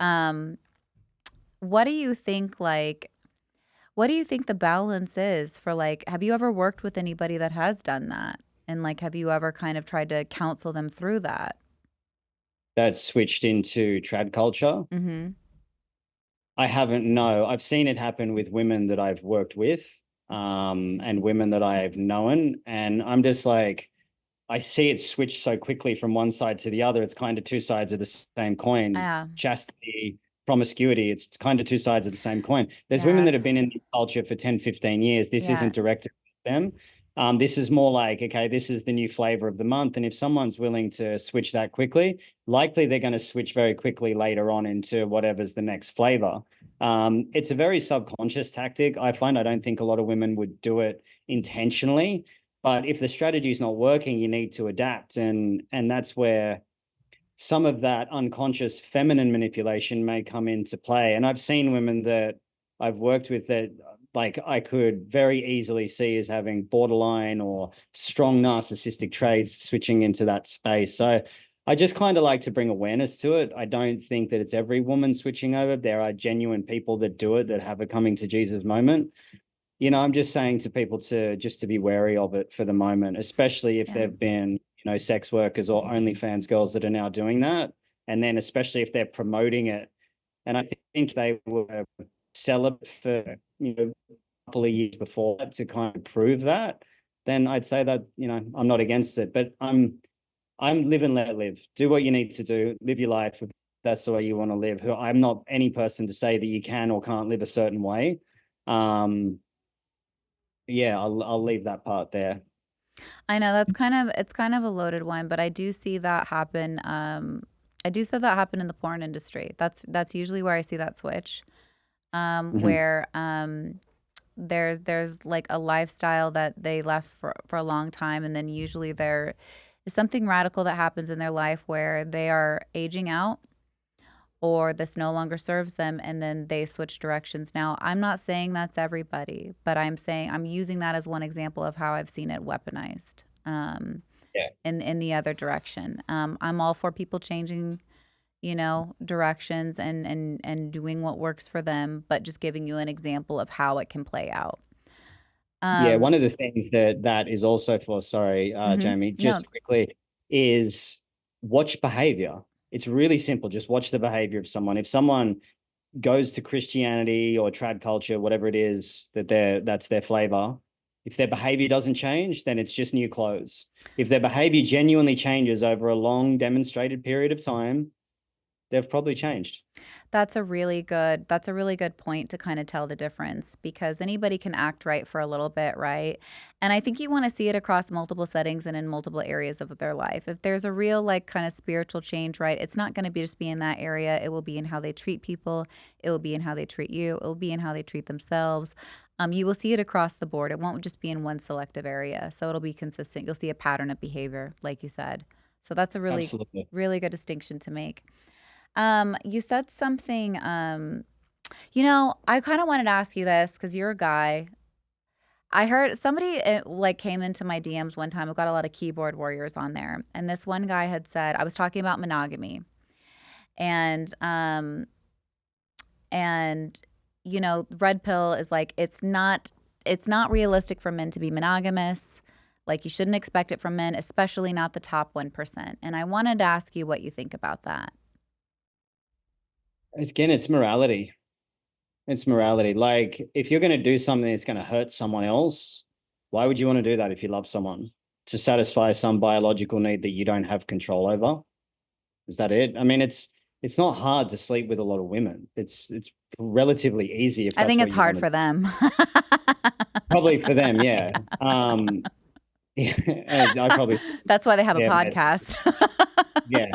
Um what do you think, like, what do you think the balance is for, like, have you ever worked with anybody that has done that? And like, have you ever kind of tried to counsel them through that? That's switched into trad culture. Mhm. I haven't, no. I've seen it happen with women that I've worked with, and women that I've known. And I'm just like, I see it switch so quickly from one side to the other. It's kind of two sides of the same coin. Yeah. Chastity, promiscuity, it's kind of two sides of the same coin. There's women Yeah. that have been in the culture for 10, 15 years. This Yeah. isn't directed at them. This is more like, okay, this is the new flavor of the month. And if someone's willing to switch that quickly, likely they're going to switch very quickly later on into whatever's the next flavor. It's a very subconscious tactic. I find, I don't think a lot of women would do it intentionally, but if the strategy is not working, you need to adapt, and that's where some of that unconscious feminine manipulation may come into play. And I've seen women that I've worked with that, like, I could very easily see as having borderline or strong narcissistic traits switching into that space. So I just kind of like to bring awareness to it. I don't think that it's every woman switching over. There are genuine people that do it, that have a coming to Jesus moment. I'm just saying to people to just to be wary of it for the moment, especially if Yeah. they've been, sex workers or OnlyFans girls that are now doing that. And then especially if they're promoting it. And I think they were celibate for, a couple of years before that to kind of prove that, then I'd say that, I'm not against it. But I'm live and let live. Do what you need to do, live your life if that's the way you want to live. I'm not any person to say that you can or can't live a certain way. Um, yeah, I'll leave that part there. I know that's kind of, it's kind of a loaded one, but I do see that happen. I do see that happen in the porn industry. That's usually where I see that switch. Mhm. Where there's like a lifestyle that they left for a long time, and then usually there is something radical that happens in their life where they are aging out, or this no longer serves them, and then they switch directions. Now, I'm not saying that's everybody, but I'm saying, I'm using that as one example of how I've seen it weaponized. Yeah. in the other direction. I'm all for people changing, directions and doing what works for them, but just giving you an example of how it can play out. Yeah, Um, one of the things that is also for, sorry, Jamie, no, just quickly, is watch behavior. It's really simple. Just watch the behavior of someone. If someone goes to Christianity or trad culture, whatever it is that's their flavor, if their behavior doesn't change, then it's just new clothes. If their behavior genuinely changes over a long demonstrated period of time, they've probably changed. that's a really good point to kind of tell the difference, because anybody can act right for a little bit, right? And I think you want to see it across multiple settings and in multiple areas of their life. If there's a real like kind of spiritual change, right? It's not going to be just be in that area. It will be in how they treat people. It will be in how they treat you. It will be in how they treat themselves. You will see it across the board. It won't just be in one selective area. So it'll be consistent. You'll see a pattern of behavior, like you said. So that's a really, Absolutely. really good distinction to make. You said something, I kind of wanted to ask you this because you're a guy. I heard somebody like came into my DMs one time. I've got a lot of keyboard warriors on there, and this one guy had said I was talking about monogamy, and red pill is like it's not realistic for men to be monogamous. Like you shouldn't expect it from men, especially not the top 1%. And I wanted to ask you what you think about that. Again, it's morality. It's morality. Like, if you're going to do something that's going to hurt someone else, why would you want to do that if you love someone? To satisfy some biological need that you don't have control over? Is that it? I mean, it's not hard to sleep with a lot of women. It's relatively easy if I that's think what it's you hard want to for do. them. Probably for them, yeah. Yeah, I probably, That's why they have a yeah, podcast. yeah.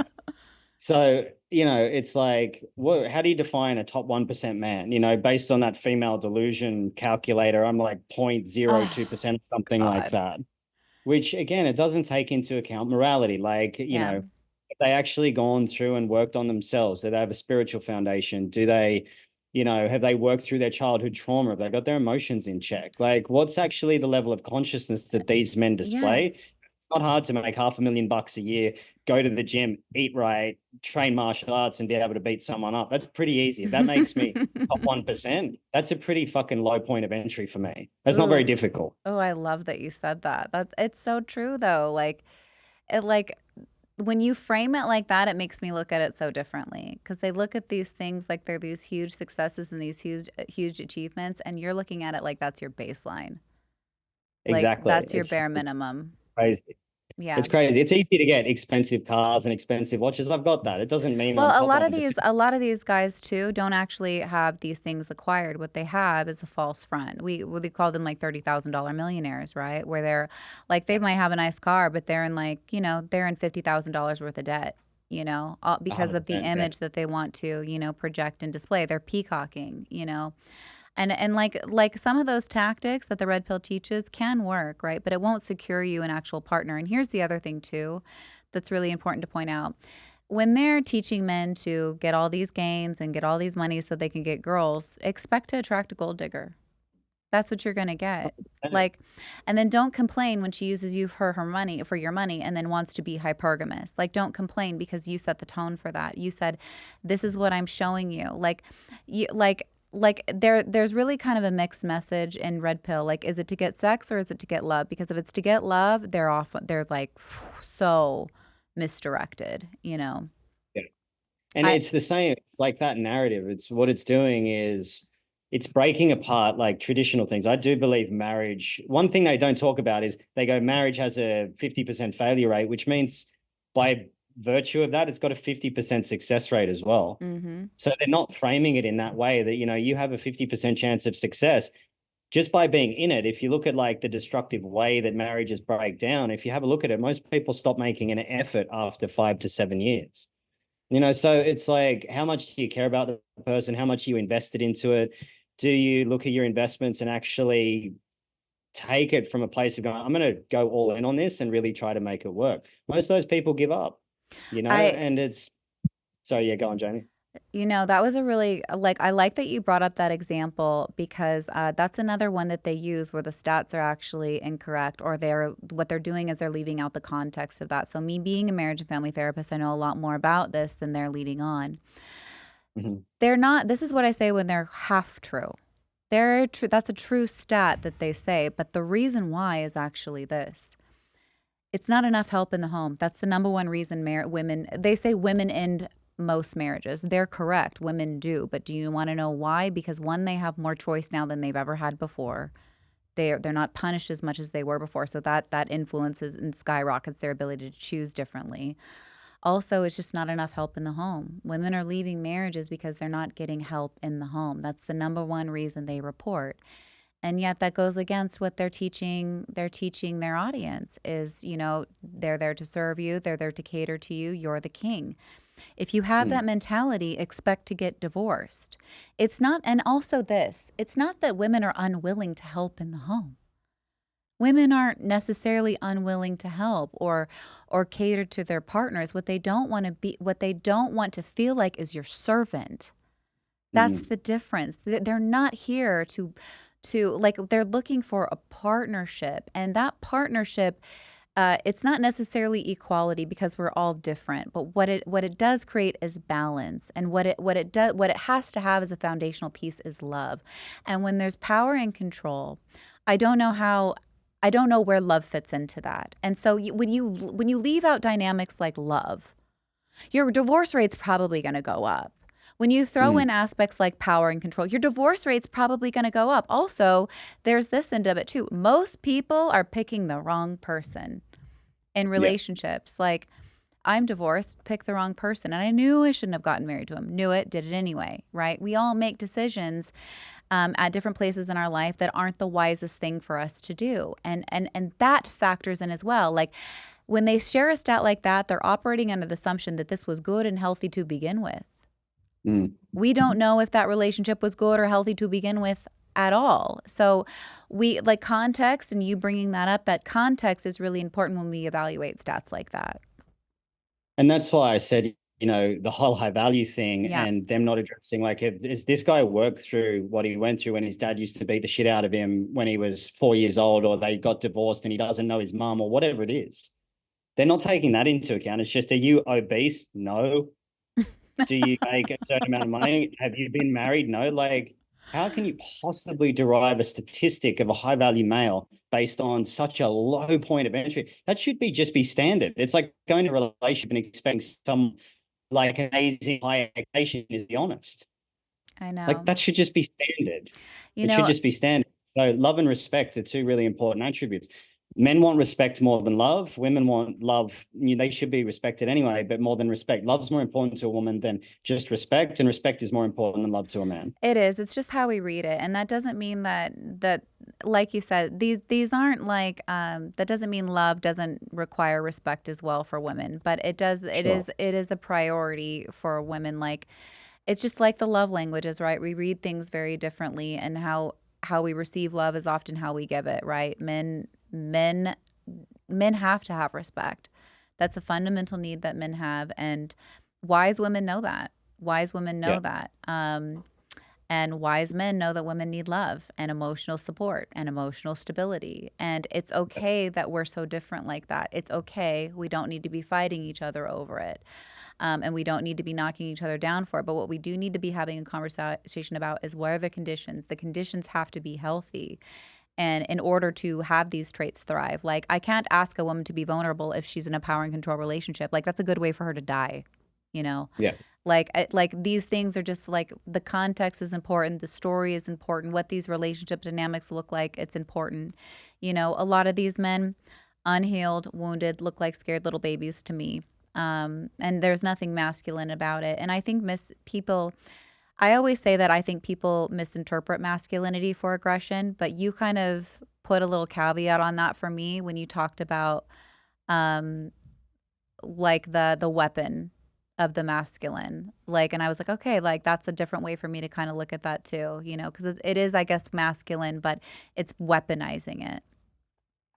So, it's like, how do you define a top 1% man? Based on that female delusion calculator, I'm like Oh, 0.02% or something like God. that, which again, it doesn't take into account morality. Like, Yeah. have they actually gone through and worked on themselves? Do they have a spiritual foundation? Do they, have they worked through their childhood trauma? Have they got their emotions in check? Like, what's actually the level of consciousness that these men Yes. display? It's not hard to make $500,000 a year, go to the gym, eat right, train martial arts, and be able to beat someone up. That's pretty easy. If that makes me top 1%, that's a pretty fucking low point of entry for me. That's not very Ooh. difficult. Oh, I love that you said that. It's so true though. Like when you frame it like that, it makes me look at it so differently, because they look at these things like they're these huge successes and these huge achievements, and you're looking at it like that's your baseline. Like Exactly. that's your bare minimum. Crazy. Yeah. It's crazy. It's easy to get expensive cars and expensive watches. I've got that. It doesn't mean Well, I'm a top lot of these 1%. a lot of these guys too don't actually have these things acquired. What they have is a false front. We call them like $30,000 millionaires, right? Where they're like they might have a nice car, but they're in like, they're in $50,000 worth of debt, all because of the 100%. Yeah. image that they want to, project and display. They're peacocking. And like some of those tactics that the red pill teaches can work, right? But it won't secure you an actual partner. And here's the other thing too that's really important to point out. When they're teaching men to get all these gains and get all these money so they can get girls, expect to attract a gold digger. That's what you're going to get. 100%. Like, and then don't complain when she uses you for her money, for your money, and then wants to be hypergamous. Like, don't complain because you set the tone for that. You said, "This is what I'm showing you." There's really kind of a mixed message in red pill. Like, is it to get sex or is it to get love? Because if it's to get love, they're like so misdirected. Yeah. And I it's the same. It's like that narrative. It's what it's doing is it's breaking apart like traditional things. I do believe marriage. One thing they don't talk about is they go, marriage has a 50% failure rate, which means by virtue of that, it's got a 50% success rate as well. mm-hmm. So they're not framing it in that way that, you have a 50% chance of success just by being in it. If you look at like the destructive way that marriages break down, if you have a look at it, most people stop making an effort after 5 to 7 years. So it's like, how much do you care about the person? How much you invested into it? Do you look at your investments and actually take it from a place of going, I'm going to go all in on this and really try to make it work? Most of those people give up, I and it's, so yeah, go on, Jamie. That was a really I like that you brought up that example because that's another one that they use where the stats are actually incorrect, or what they're doing is they're leaving out the context of that. So me being a marriage and family therapist, I know a lot more about this than they're leading on. Mhm. They're not. This is what I say when they're half true. They're true. That's a true stat that they say, but the reason why is actually this. It's not enough help in the home. That's the number one reason women, they say women end most marriages. They're correct. Women do. But do you want to know why? Because one, they have more choice now than they've ever had before. They're not punished as much as they were before. So that influences and skyrockets their ability to choose differently. Also, it's just not enough help in the home. Women are leaving marriages because they're not getting help in the home. That's the number one reason they report. And yet that goes against what they're teaching. They're teaching their audience is, they're there to serve you. They're there to cater to you. You're the king. If you have Mm. that mentality, expect to get divorced. It's not, and also this, it's not that women are unwilling to help in the home. Women aren't necessarily unwilling to help or cater to their partners. What they don't want to feel like is your servant. That's Mhm. the difference. They're not here they're looking for a partnership, and that partnership, it's not necessarily equality because we're all different, but what it does create is balance, and what it has to have as a foundational piece is love. And when there's power and control, I don't know how. I don't know where love fits into that. And so when you leave out dynamics like love, your divorce rate's probably going to go up. When you throw Mm. in aspects like power and control, your divorce rate's probably going to go up. Also, there's this end of it too. Most people are picking the wrong person in Yeah. relationships. Like, I'm divorced, picked the wrong person. And I knew I shouldn't have gotten married to him. Knew it, did it anyway, right? We all make decisions at different places in our life that aren't the wisest thing for us to do. And that factors in as well. Like, when they share a stat like that, they're operating under the assumption that this was good and healthy to begin with. Mm. We don't know if that relationship was good or healthy to begin with at all. So we like context, and you bringing that up, that context is really important when we evaluate stats like that. And that's why I said, the whole high value thing Yeah. and them not addressing, like, is this guy worked through what he went through when his dad used to beat the shit out of him when he was 4 years old, or they got divorced and he doesn't know his mom, or whatever it is. They're not taking that into account. It's just, are you obese? No. Do you make a certain amount of money? Have you been married? No. Like, how can you possibly derive a statistic of a high value male based on such a low point of entry? That should just be standard. It's like going to a relationship and expecting some like amazing high education, is the honest. I Like, know. that should just be standard. You It should know, just be standard. So love and respect are two really important attributes. Men want respect more than love. Women want love. They should be respected anyway, but more than respect. Love's more important to a woman than just respect, and respect is more important than love to a man. it is. It's just how we read it, and that doesn't mean that like you said, these aren't like that doesn't mean love doesn't require respect as well for women, but it does. It Sure. is it is a priority for women. Like, it's just like the love languages, right? We read things very differently, and how we receive love is often how we give it, right? Men have to have respect. That's a fundamental need that men have, and wise women know that. Wise women know Yeah. that. And wise men know that women need love and emotional support and emotional stability. And it's okay that we're so different like that. It's okay. We don't need to be fighting each other over it. And we don't need to be knocking each other down for it. But what we do need to be having a conversation about is what are the conditions? The conditions have to be healthy. And in order to have these traits thrive, like, I can't ask a woman to be vulnerable if she's in a power and control relationship. Like, that's a good way for her to die, you know? Yeah. Like these things are just like the context is important, the story is important, what these relationship dynamics look like, it's important. A lot of these men, unhealed, wounded, look like scared little babies to me. And there's nothing masculine about it. And I think I always say that I think people misinterpret masculinity for aggression, but you kind of put a little caveat on that for me when you talked about um, like the weapon of the masculine. Like, and I was like, okay, like that's a different way for me to kind of look at that too, because it is, I guess, masculine, but it's weaponizing it.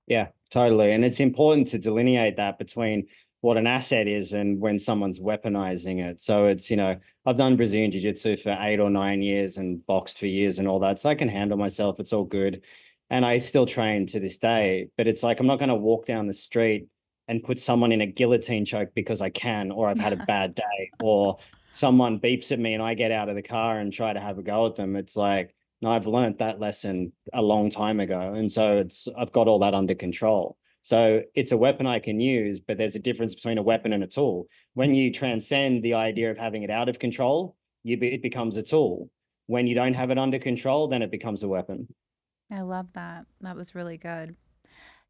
Yeah, totally. And it's important to delineate that between what an asset is and when someone's weaponizing it. So it's, I've done Brazilian jiu-jitsu for 8 or 9 years and boxed for years and all that. So I can handle myself. It's all good. And I still train to this day, but it's like, I'm not going to walk down the street and put someone in a guillotine choke because I can, or I've had a bad day, or someone beeps at me and I get out of the car and try to have a go at them. It's like, no, I've learned that lesson a long time ago. And so I've got all that under control. So it's a weapon I can use, but there's a difference between a weapon and a tool. When you transcend the idea of having it out of control, it becomes a tool. When you don't have it under control, then it becomes a weapon. I love that. That was really good.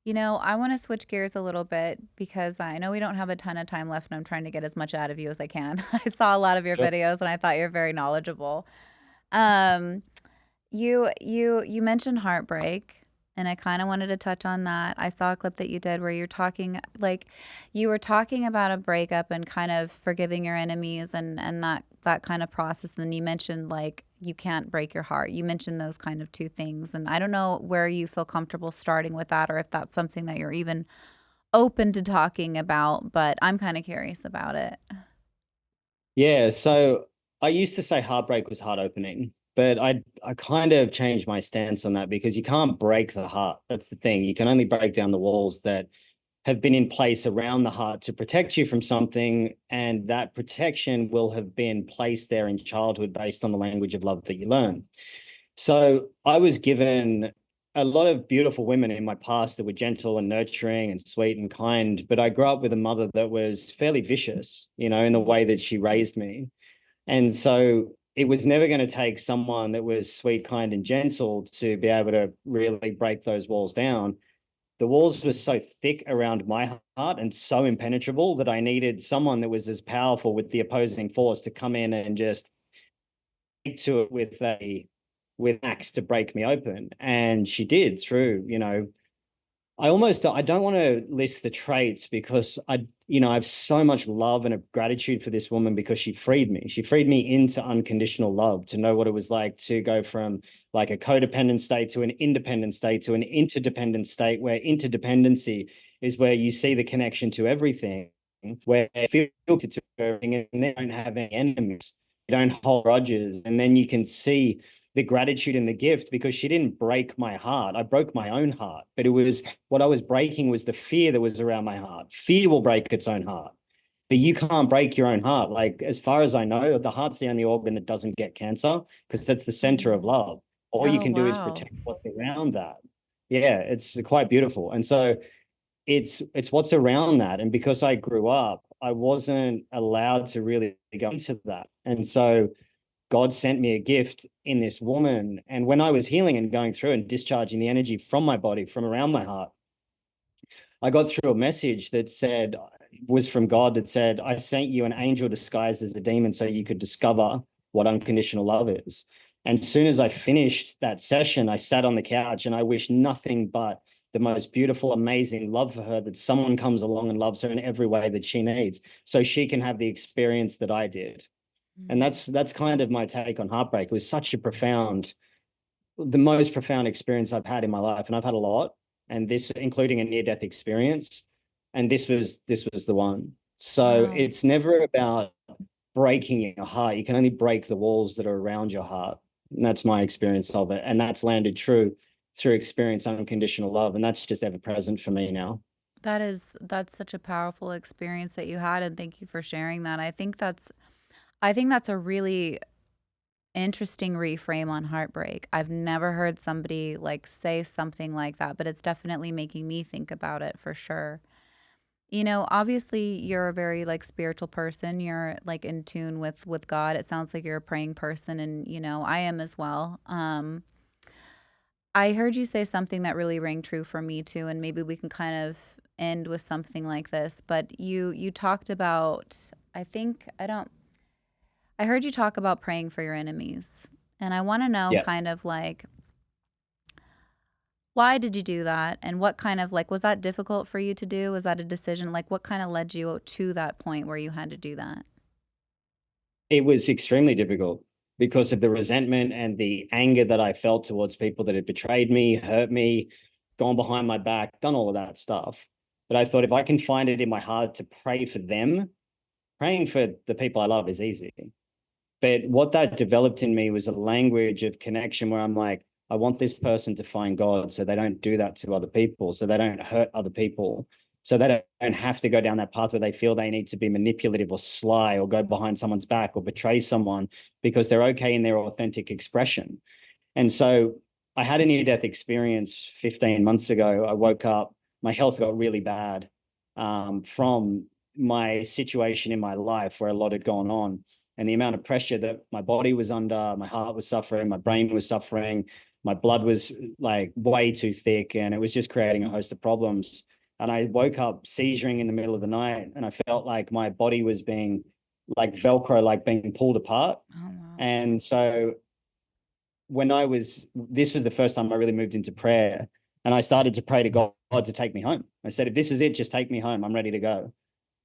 I want to switch gears a little bit because I know we don't have a ton of time left and I'm trying to get as much out of you as I can. I saw a lot of your Sure. videos and I thought you're very knowledgeable. Um, you mentioned heartbreak, and I kind of wanted to touch on that. I saw a clip that you did where you were talking about a breakup and kind of forgiving your enemies and that kind of process. And then you mentioned like you can't break your heart. You mentioned those kind of two things, and I don't know where you feel comfortable starting with that, or if that's something that you're even open to talking about. But I'm kind of curious about it. Yeah. So I used to say heartbreak was heart opening, but I kind of changed my stance on that because you can't break the heart. That's the thing. You can only break down the walls that have been in place around the heart to protect you from something. And that protection will have been placed there in childhood based on the language of love that you learn. So I was given a lot of beautiful women in my past that were gentle and nurturing and sweet and kind. But I grew up with a mother that was fairly vicious, in the way that she raised me. And so it was never going to take someone that was sweet, kind, and gentle to be able to really break those walls down. The walls were so thick around my heart and so impenetrable that I needed someone that was as powerful with the opposing force to come in and just to it with an axe to break me open. And she did through, I don't want to list the traits because I have so much love and a gratitude for this woman because she freed me. She freed me into unconditional love, to know what it was like to go from like a codependent state to an independent state to an interdependent state, where interdependency is where you see the connection to everything, where you feel connected to everything and they don't have any enemies. You don't hold grudges. And then you can see the gratitude and the gift, because she didn't break my heart. I broke my own heart, but it was what I was breaking was the fear that was around my heart. Fear will break its own heart, but you can't break your own heart. Like, as far as I know, the heart's the only organ that doesn't get cancer because that's the center of Mm. love. All you Oh, can do is wow. protect what's around that. Yeah, it's quite beautiful. And so it's what's around that. And because I grew up, I wasn't allowed to really go into that. And so God sent me a gift in this woman. And when I was healing and going through and discharging the energy from my body, from around my heart, I got through a message that said, was from God, that said, I sent you an angel disguised as a demon so you could discover what unconditional love is. And as soon as I finished that session, I sat on the couch and I wished nothing but the most beautiful, amazing love for her, that someone comes along and loves her in every way that she needs so she can have the experience that I did. And Mm. that's kind of my take on heartbreak. It was such a profound, the most profound experience I've had in my life, and I've had a lot, and this including a near death experience, and this was the one. So Wow. it's never about breaking your heart. You can only break the walls that are around your heart, and that's my experience of it, and that's landed true through experience unconditional love, and that's just ever present for me now. That's such a powerful experience that you had, and thank you for sharing that. I think that's a really interesting reframe on heartbreak. I've never heard somebody like say something like that, but it's definitely making me think about it for sure. Obviously you're a very like spiritual person. You're like in tune with God. It sounds like you're a praying person, and I am as well. I heard you say something that really rang true for me too, and maybe we can kind of end with something like this. But you talked about, I think I don't I heard you talk about praying for your enemies. And I want to know Yeah. kind of like, why did you do that? And what kind of like, was that difficult for you to do? Was that a decision? Like, what kind of led you to that point where you had to do that? It was extremely difficult because of the resentment and the anger that I felt towards people that had betrayed me, hurt me, gone behind my back, done all of that stuff. But I thought if I can find it in my heart to pray for them, praying for the people I love is easy. But what that developed in me was a language of connection where I'm like, I want this person to find God so they don't do that to other people, so they don't hurt other people, so they don't have to go down that path where they feel they need to be manipulative or sly or go behind someone's back or betray someone because they're okay in their authentic expression. And so I had a near-death experience 15 months ago. I woke up, my health got really bad from my situation in my life where a lot had gone on and the amount of pressure that my body was under, my heart was suffering, my brain was suffering, my blood was like way too thick, and it was just creating a host of problems. And I woke up seizuring in the middle of the night, and I felt like my body was being like Velcro, like being pulled apart. Oh, wow. And so this was the first time I really moved into prayer, and I started to pray to God to take me home. I said, if this is it, just take me home. I'm ready to go.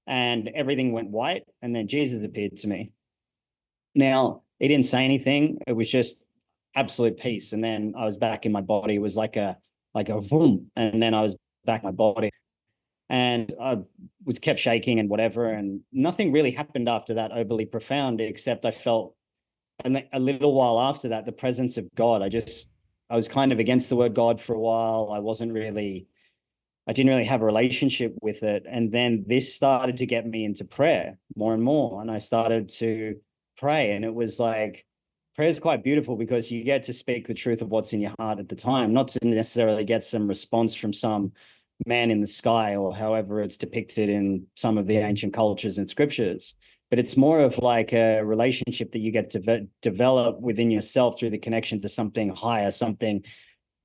And everything went white. And then Jesus appeared to me. Now, he didn't say anything. It was just absolute peace. And then I was back in my body. It was like a boom. And then I was back in my body. And I was kept shaking and whatever. And nothing really happened after that overly profound, except I felt a little while after that, the presence of God. I was kind of against the word God for a while. I didn't really have a relationship with it. And then this started to get me into prayer more and more. And I started to pray. And it was like, prayer is quite beautiful because you get to speak the truth of what's in your heart at the time, not to necessarily get some response from some man in the sky or however it's depicted in some of the ancient cultures and scriptures. But it's more of like a relationship that you get to develop within yourself through the connection to something higher, something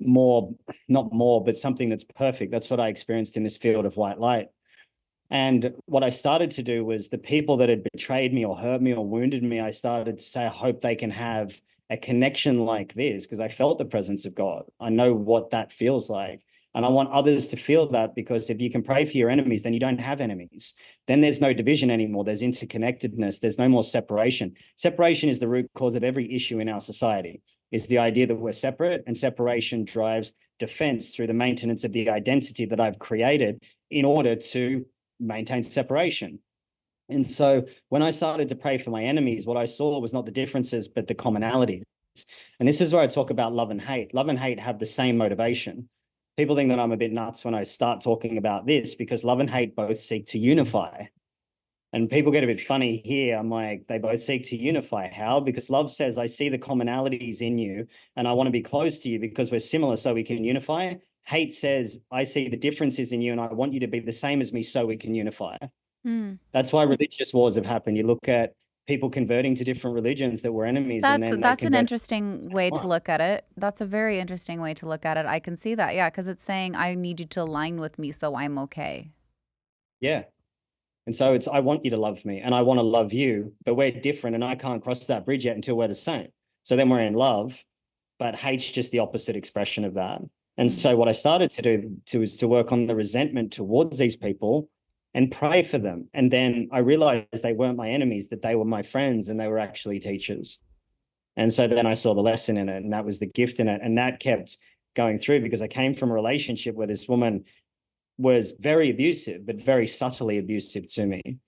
more, not more, but something that's perfect. That's what I experienced in this field of white light. And what I started to do was the people that had betrayed me or hurt me or wounded me, I started to say, I hope they can have a connection like this, because I felt the presence of God. I know what that feels like. And I want others to feel that, because if you can pray for your enemies, then you don't have enemies. Then there's no division anymore. There's interconnectedness. There's no more separation. Separation is the root cause of every issue in our society, is the idea that we're separate, and separation drives defense through the maintenance of the identity that I've created in order to maintain separation. And so when I started to pray for my enemies, what I saw was not the differences, but the commonalities. And this is where I talk about love and hate. Love and hate have the same motivation. People think that I'm a bit nuts when I start talking about this, because love and hate both seek to unify. And people get a bit funny here. I'm like, they both seek to unify. How? Because love says, I see the commonalities in you and I want to be close to you because we're similar so we can unify. Hate says, I see the differences in you and I want you to be the same as me so we can unify. That's why religious wars have happened. You look at people converting to different religions that were enemies, and then That's an interesting way to look at it. That's a very interesting way to look at it. I can see that. Yeah, because it's saying I need you to align with me so I'm okay. Yeah. And so it's, I want you to love me and I want to love you, but we're different and I can't cross that bridge yet until we're the same. So then we're in love, but hate's just the opposite expression of that. And so what I started to do is to work on the resentment towards these people and pray for them. And then I realized they weren't my enemies, that they were my friends and they were actually teachers. And so then I saw the lesson in it, and that was the gift in it. And that kept going through, because I came from a relationship where this woman was very abusive, but very subtly abusive to me.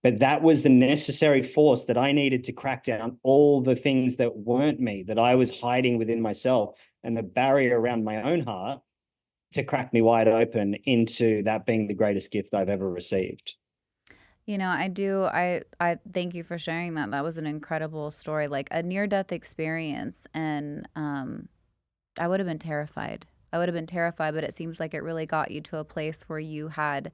But that was the necessary force that I needed to crack down all the things that weren't me, that I was hiding within myself, and the barrier around my own heart to crack me wide open into that being the greatest gift I've ever received. You know, I thank you for sharing that. That was an incredible story, like a near-death experience. And I would have been terrified. I would have been terrified, but it seems like it really got you to a place where you had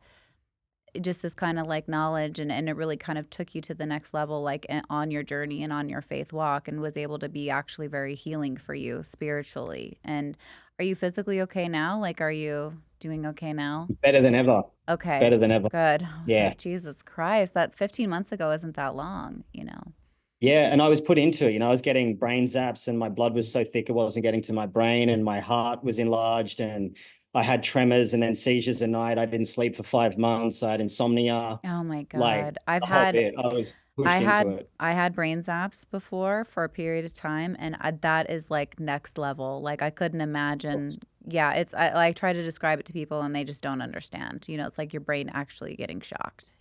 just this kind of like knowledge, and it really kind of took you to the next level, like on your journey and on your faith walk, and was able to be actually very healing for you spiritually. And are you physically okay now? Like, are you doing okay now? Better than ever. Okay, Better than ever. good. I was Yeah. like, Jesus Christ, that 15 months ago isn't that long, you know? Yeah. And I was put into it. I was getting brain zaps and my blood was so thick it wasn't getting to my brain, and my heart was enlarged, and I had tremors and then seizures at night. I didn't sleep for 5 months. I had insomnia, Oh my like God. I've the whole had bit. I was I pushed into had it. I had brain zaps before for a period of time, and that is like next level. Like I couldn't imagine yeah, I try to describe it to people and they just don't understand. It's like your brain actually getting shocked.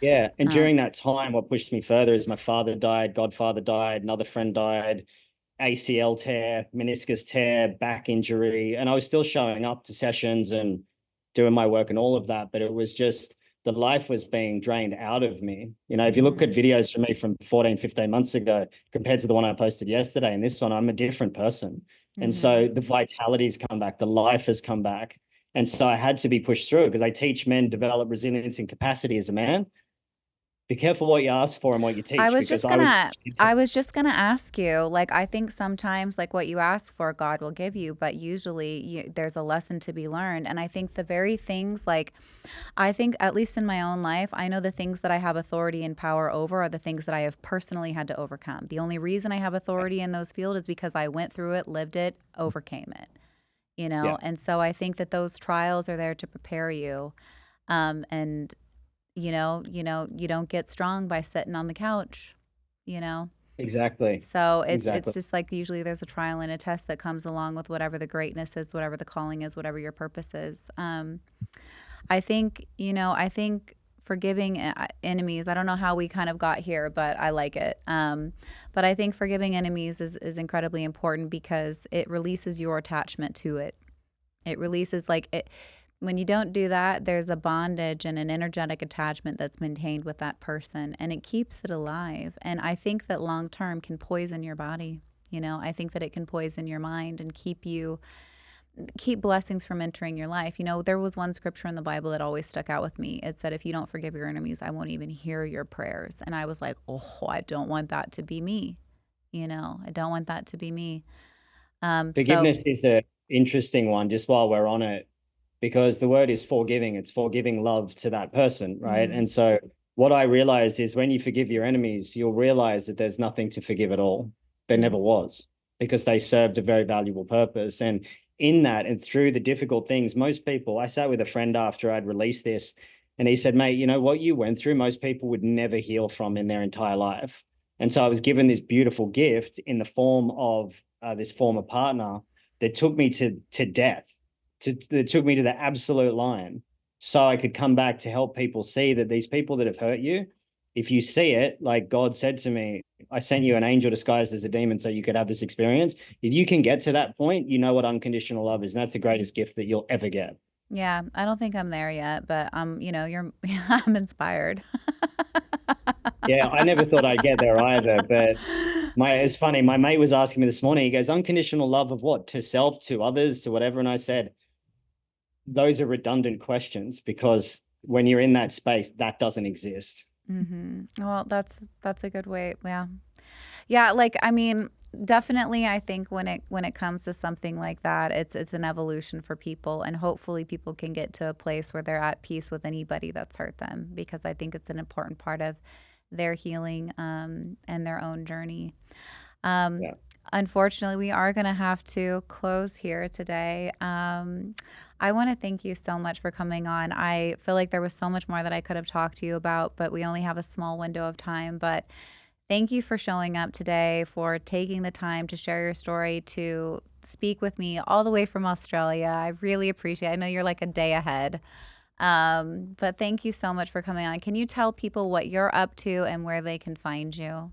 Yeah. And Um, during that time, what pushed me further is my father died, godfather died, another friend died, ACL tear, meniscus tear, back injury. And I was still showing up to sessions and doing my work and all of that. But it was just the life was being drained out of me. If you look at mhm, videos from me from 14, 15 months ago compared to the one I posted yesterday and this one, I'm a different person. And mhm. so the vitality's come back, the life has come back. And so I had to be pushed through because I teach men develop resilience and capacity as a man. Be careful what you ask for and what you I teach was because just I was gonna I was just gonna ask you, like, I think sometimes like what you ask for, God will give you, but usually there's a lesson to be learned. And I think the very things like I think at least in my own life, I know the things that I have authority and power over are the things that I have personally had to overcome. The only reason I have authority in those fields is because I went through it, lived it, overcame it. yeah, And so I think that those trials are there to prepare you. And you don't get strong by sitting on the couch, you know. exactly. So it's Exactly. just like usually there's a trial and a test that comes along with whatever the greatness is, whatever the calling is, whatever your purpose is. I think forgiving enemies. I don't know how we kind of got here, but I like it. But I think forgiving enemies is incredibly important because it releases your attachment to it. It releases like it when you don't do that, there's a bondage and an energetic attachment that's maintained with that person and it keeps it alive. And I think that long term can poison your body. I think that it can poison your mind and keep blessings from entering your life. There was one scripture in the Bible that always stuck out with me. It said, if you don't forgive your enemies, I won't even hear your prayers. And I was like, oh, I don't want that to be me. I don't want that to be me. So, Forgiveness is a interesting one, just while we're on it, because the word is forgiving. It's forgiving love to that person, right? mhm, And so what I realized is when you forgive your enemies, you'll realize that there's nothing to forgive at all. There never mhm, was, because they served a very valuable purpose. And in that and through the difficult things, most people, I sat with a friend after I'd released this, and he said, mate, what you went through, most people would never heal from in their entire life. And so I was given this beautiful gift in the form of this former partner that took me to death, that took me to the absolute line, so I could come back to help people see that these people that have hurt you, if you see it, like God said to me, I sent you an angel disguised as a demon so you could have this experience. If you can get to that point, you know what unconditional love is, and that's the greatest gift that you'll ever get. yeah, I don't think I'm there yet, but you're I'm inspired. Yeah, I never thought I'd get there either, but it's funny. My mate was asking me this morning. He goes, "Unconditional love of what? To self, to others, to whatever?" And I said, "Those are redundant questions because when you're in that space, that doesn't exist." Well, that's a good way. Yeah. Yeah, like I mean, definitely I think when it comes to something like that, it's an evolution for people and hopefully people can get to a place where they're at peace with anybody that's hurt them because I think it's an important part of their healing and their own journey. Um, Yeah. Unfortunately, we are going to have to close here today. I want to thank you so much for coming on. I feel like there was so much more that I could have talked to you about, but we only have a small window of time. But thank you for showing up today, for taking the time to share your story, to speak with me all the way from Australia. I really appreciate it. I know you're like a day ahead. But thank you so much for coming on. Can you tell people what you're up to and where they can find you?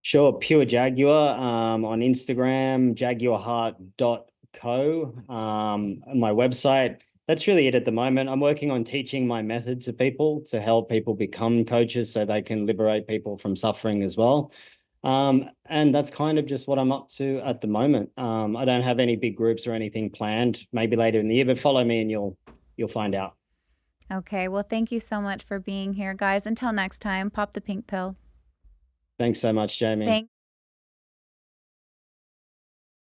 Sure. Pure Jaguar on Instagram, jaguarheart.co, on my website. That's really it at the moment. I'm working on teaching my method to people to help people become coaches so they can liberate people from suffering as well. And that's kind of just what I'm up to at the moment. I don't have any big groups or anything planned, maybe later in the year, but follow me and you'll find out. Okay. Well, thank you so much for being here, guys. Until next time, pop the pink pill. Thanks so much, Jamie. Thank